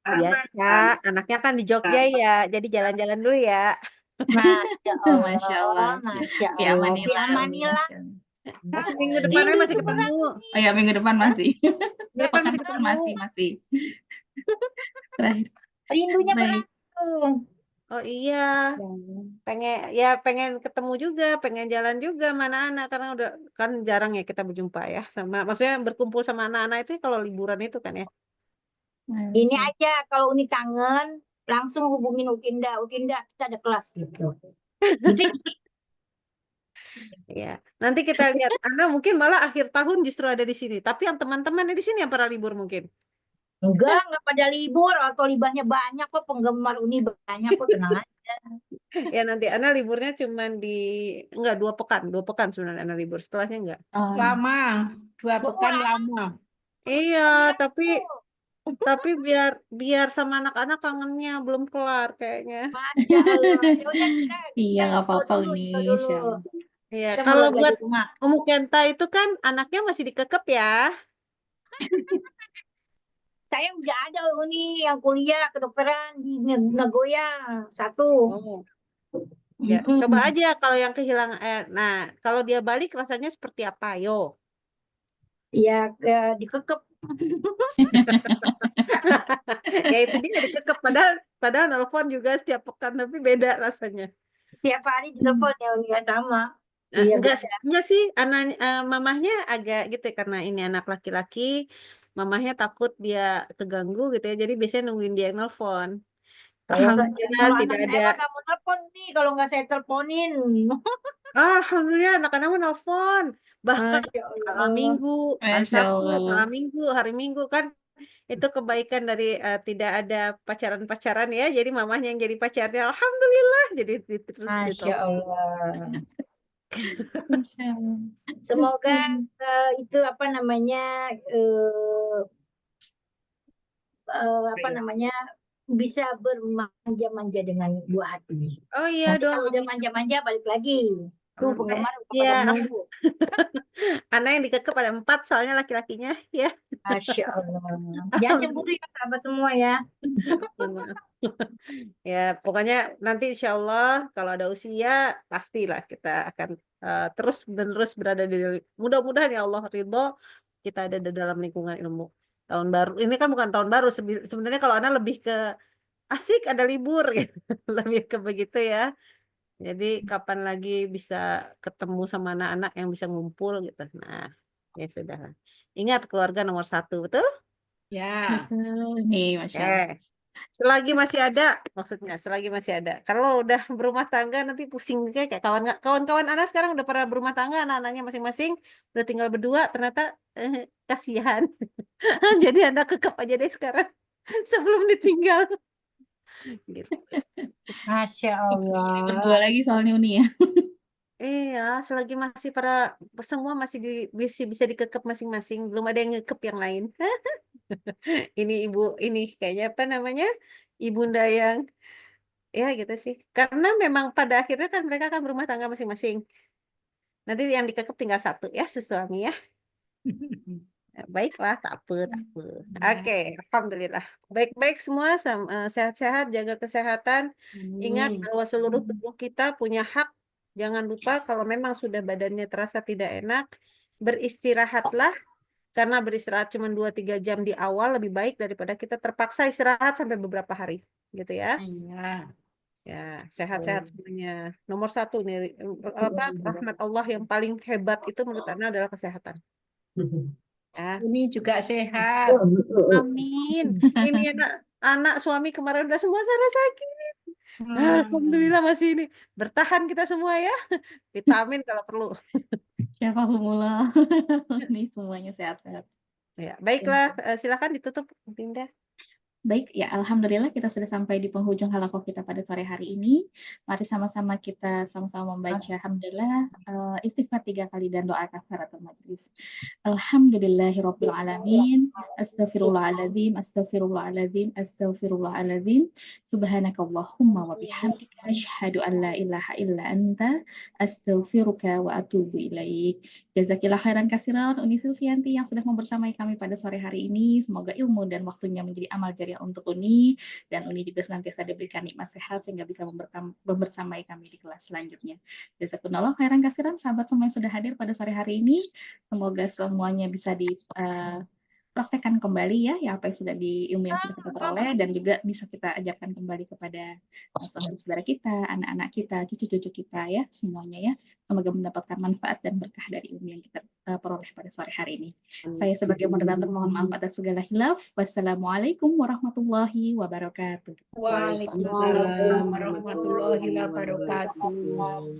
Biasa, anaknya kan di Jogja ya. Jadi jalan-jalan dulu ya. Masya Allah. Masya Fi Allah. amanillah. Masih minggu depannya masih ketemu. Oh ya, minggu depan masih. Minggu depan masih Pekan ketemu. depan masih. Terakhir. Rindunya Baik. berat. Oh iya, pengen ketemu juga, pengen jalan juga mana anak karena udah kan jarang ya kita berjumpa ya maksudnya berkumpul sama anak-anak itu kalau liburan itu kan ya. Ini aja kalau Uni kangen langsung hubungin Ukinda, kita ada kelas gitu. Ya, nanti kita lihat. Anda mungkin malah akhir tahun justru ada di sini, tapi yang teman-temannya di sini yang para libur mungkin. Enggak pada libur, atau libahnya banyak kok, penggemar Uni banyak kok, tenang aja. Ya nanti Ana liburnya cuman enggak 2 pekan sebenarnya Ana libur, setelahnya enggak. Lama, 2 pekan lama. Iya, tapi biar sama anak-anak kangennya belum kelar kayaknya. Masya Allah. Iya, nggak apa-apa Uni. Insya Allah. Iya, Kita kalau mulai buat belajar rumah. Umu Kenta itu kan anaknya masih dikekep ya. Saya udah ada Uni yang kuliah kedokteran di Nagoya 1. Ya, coba aja kalau yang kehilangan. Nah, kalau dia balik rasanya seperti apa? Yo. Ya, dikekep. Ya itu dia dikekep. Padahal nelfon juga setiap pekan, tapi beda rasanya. Setiap hari ditelepon ya Uni, ya sama. Iya Enggak, beda. enggak sih, mamahnya agak gitu ya, karena ini anak laki-laki, mamahnya takut dia keganggu gitu ya, jadi biasanya nungguin dia yang nelfon. Alhamdulillah Kalau tidak anak ada. saya mah nggak mau telepon nih kalau nggak saya teleponin. Alhamdulillah anak-anak mau nelfon. Bahkan Masya malam Allah. minggu, hari Masya Sabtu, Allah. malam minggu, hari Minggu kan itu kebaikan dari tidak ada pacaran-pacaran ya. Jadi mamahnya yang jadi pacarnya. Alhamdulillah. Jadi terus Masya ditelepon. Allah. Masya Allah. Semoga itu apa namanya apa namanya bisa bermanja-manja dengan buah hatinya. Oh iya Nanti dong. kalau udah manja-manja balik lagi. Tuh penggemar udah pada Iya. menunggu. Anak yang dikekep ada 4 soalnya laki-lakinya ya. Masya Allah. Jangan cemburu ya sahabat semua ya. Mohon maaf. Ya pokoknya nanti insya Allah kalau ada usia pastilah kita akan terus menerus berada di mudah-mudahan ya Allah ridho kita ada di dalam lingkungan ilmu. Tahun baru ini kan bukan tahun baru sebenarnya kalau anak lebih ke asik ada libur gitu. Lebih ke begitu ya. Jadi kapan lagi bisa ketemu sama anak-anak yang bisa ngumpul gitu. Nah, ya sudah. Ingat keluarga nomor 1, betul? Ya. Betul nih, Masya Allah. Selagi masih ada, maksudnya selagi masih ada. Kalau udah berumah tangga nanti pusing kayak kawan-kawan anak sekarang udah pada berumah tangga, anak-anaknya masing-masing udah tinggal berdua, ternyata kasihan. Jadi anak kekep aja deh sekarang sebelum ditinggal. Gitu. Masya Allah. Ini berdua lagi soalnya Uni ya. Iya, selagi masih semua masih bisa dikekep masing-masing, belum ada yang ngekep yang lain. Ini ibu ini kayaknya apa namanya? Ibunda yang ya gitu sih. Karena memang pada akhirnya kan mereka kan berumah tangga masing-masing. Nanti yang dikekep tinggal 1 ya, suami ya. Baiklah, tak apa. Oke, alhamdulillah. Baik-baik semua, sehat-sehat, jaga kesehatan. Ingat bahwa seluruh tubuh kita punya hak. Jangan lupa kalau memang sudah badannya terasa tidak enak, beristirahatlah. Karena beristirahat cuma 2-3 jam di awal lebih baik daripada kita terpaksa istirahat sampai beberapa hari. Gitu ya. Iya. Ya, sehat-sehat semuanya. Nomor 1 nih, rahmat Allah yang paling hebat itu menurut Ana adalah kesehatan. Ya. Ini juga sehat. Amin. Ini anak suami kemarin udah semua sana sakit. Alhamdulillah masih ini. Bertahan kita semua ya. Vitamin kalau perlu. Syafahumullah. Nih semuanya sehat-sehat. Ya, baiklah, silakan ditutup Dinda. Baik, ya alhamdulillah kita sudah sampai di penghujung halaqah kita pada sore hari ini. Mari sama-sama kita sama-sama membaca hamdalah, istighfar 3 kali dan doa kafaratul majlis. Alhamdulillahirabbil alamin, astaghfirullahaladzim, astaghfirullahaladzim, astaghfirullahaladzim. Subhanakallahumma wa bihamdika asyhadu an la ilaha illa anta astaghfiruka wa atubu ilaik. Jazakillah khairan katsiran Uni Silvianti yang sudah membersamai kami pada sore hari ini. Semoga ilmu dan waktunya menjadi amal jariah untuk Uni, dan Uni juga senantiasa diberikan nikmat sehat sehingga bisa membersamai kami di kelas selanjutnya. Jazakumullah khairan katsiran sahabat semua yang sudah hadir pada sore hari ini. Semoga semuanya bisa dipraktekkan kembali ya apa yang sudah ilmu yang sudah kita peroleh, dan juga bisa kita ajarkan kembali kepada saudara-saudara kita, anak-anak kita, cucu-cucu kita ya, semuanya ya. Semoga mendapatkan manfaat dan berkah dari ilmu yang kita peroleh pada sore hari ini. Saya sebagai moderator mohon maaf atas segala hilaf. Wassalamualaikum warahmatullahi wabarakatuh. Waalaikumsalam warahmatullahi wabarakatuh.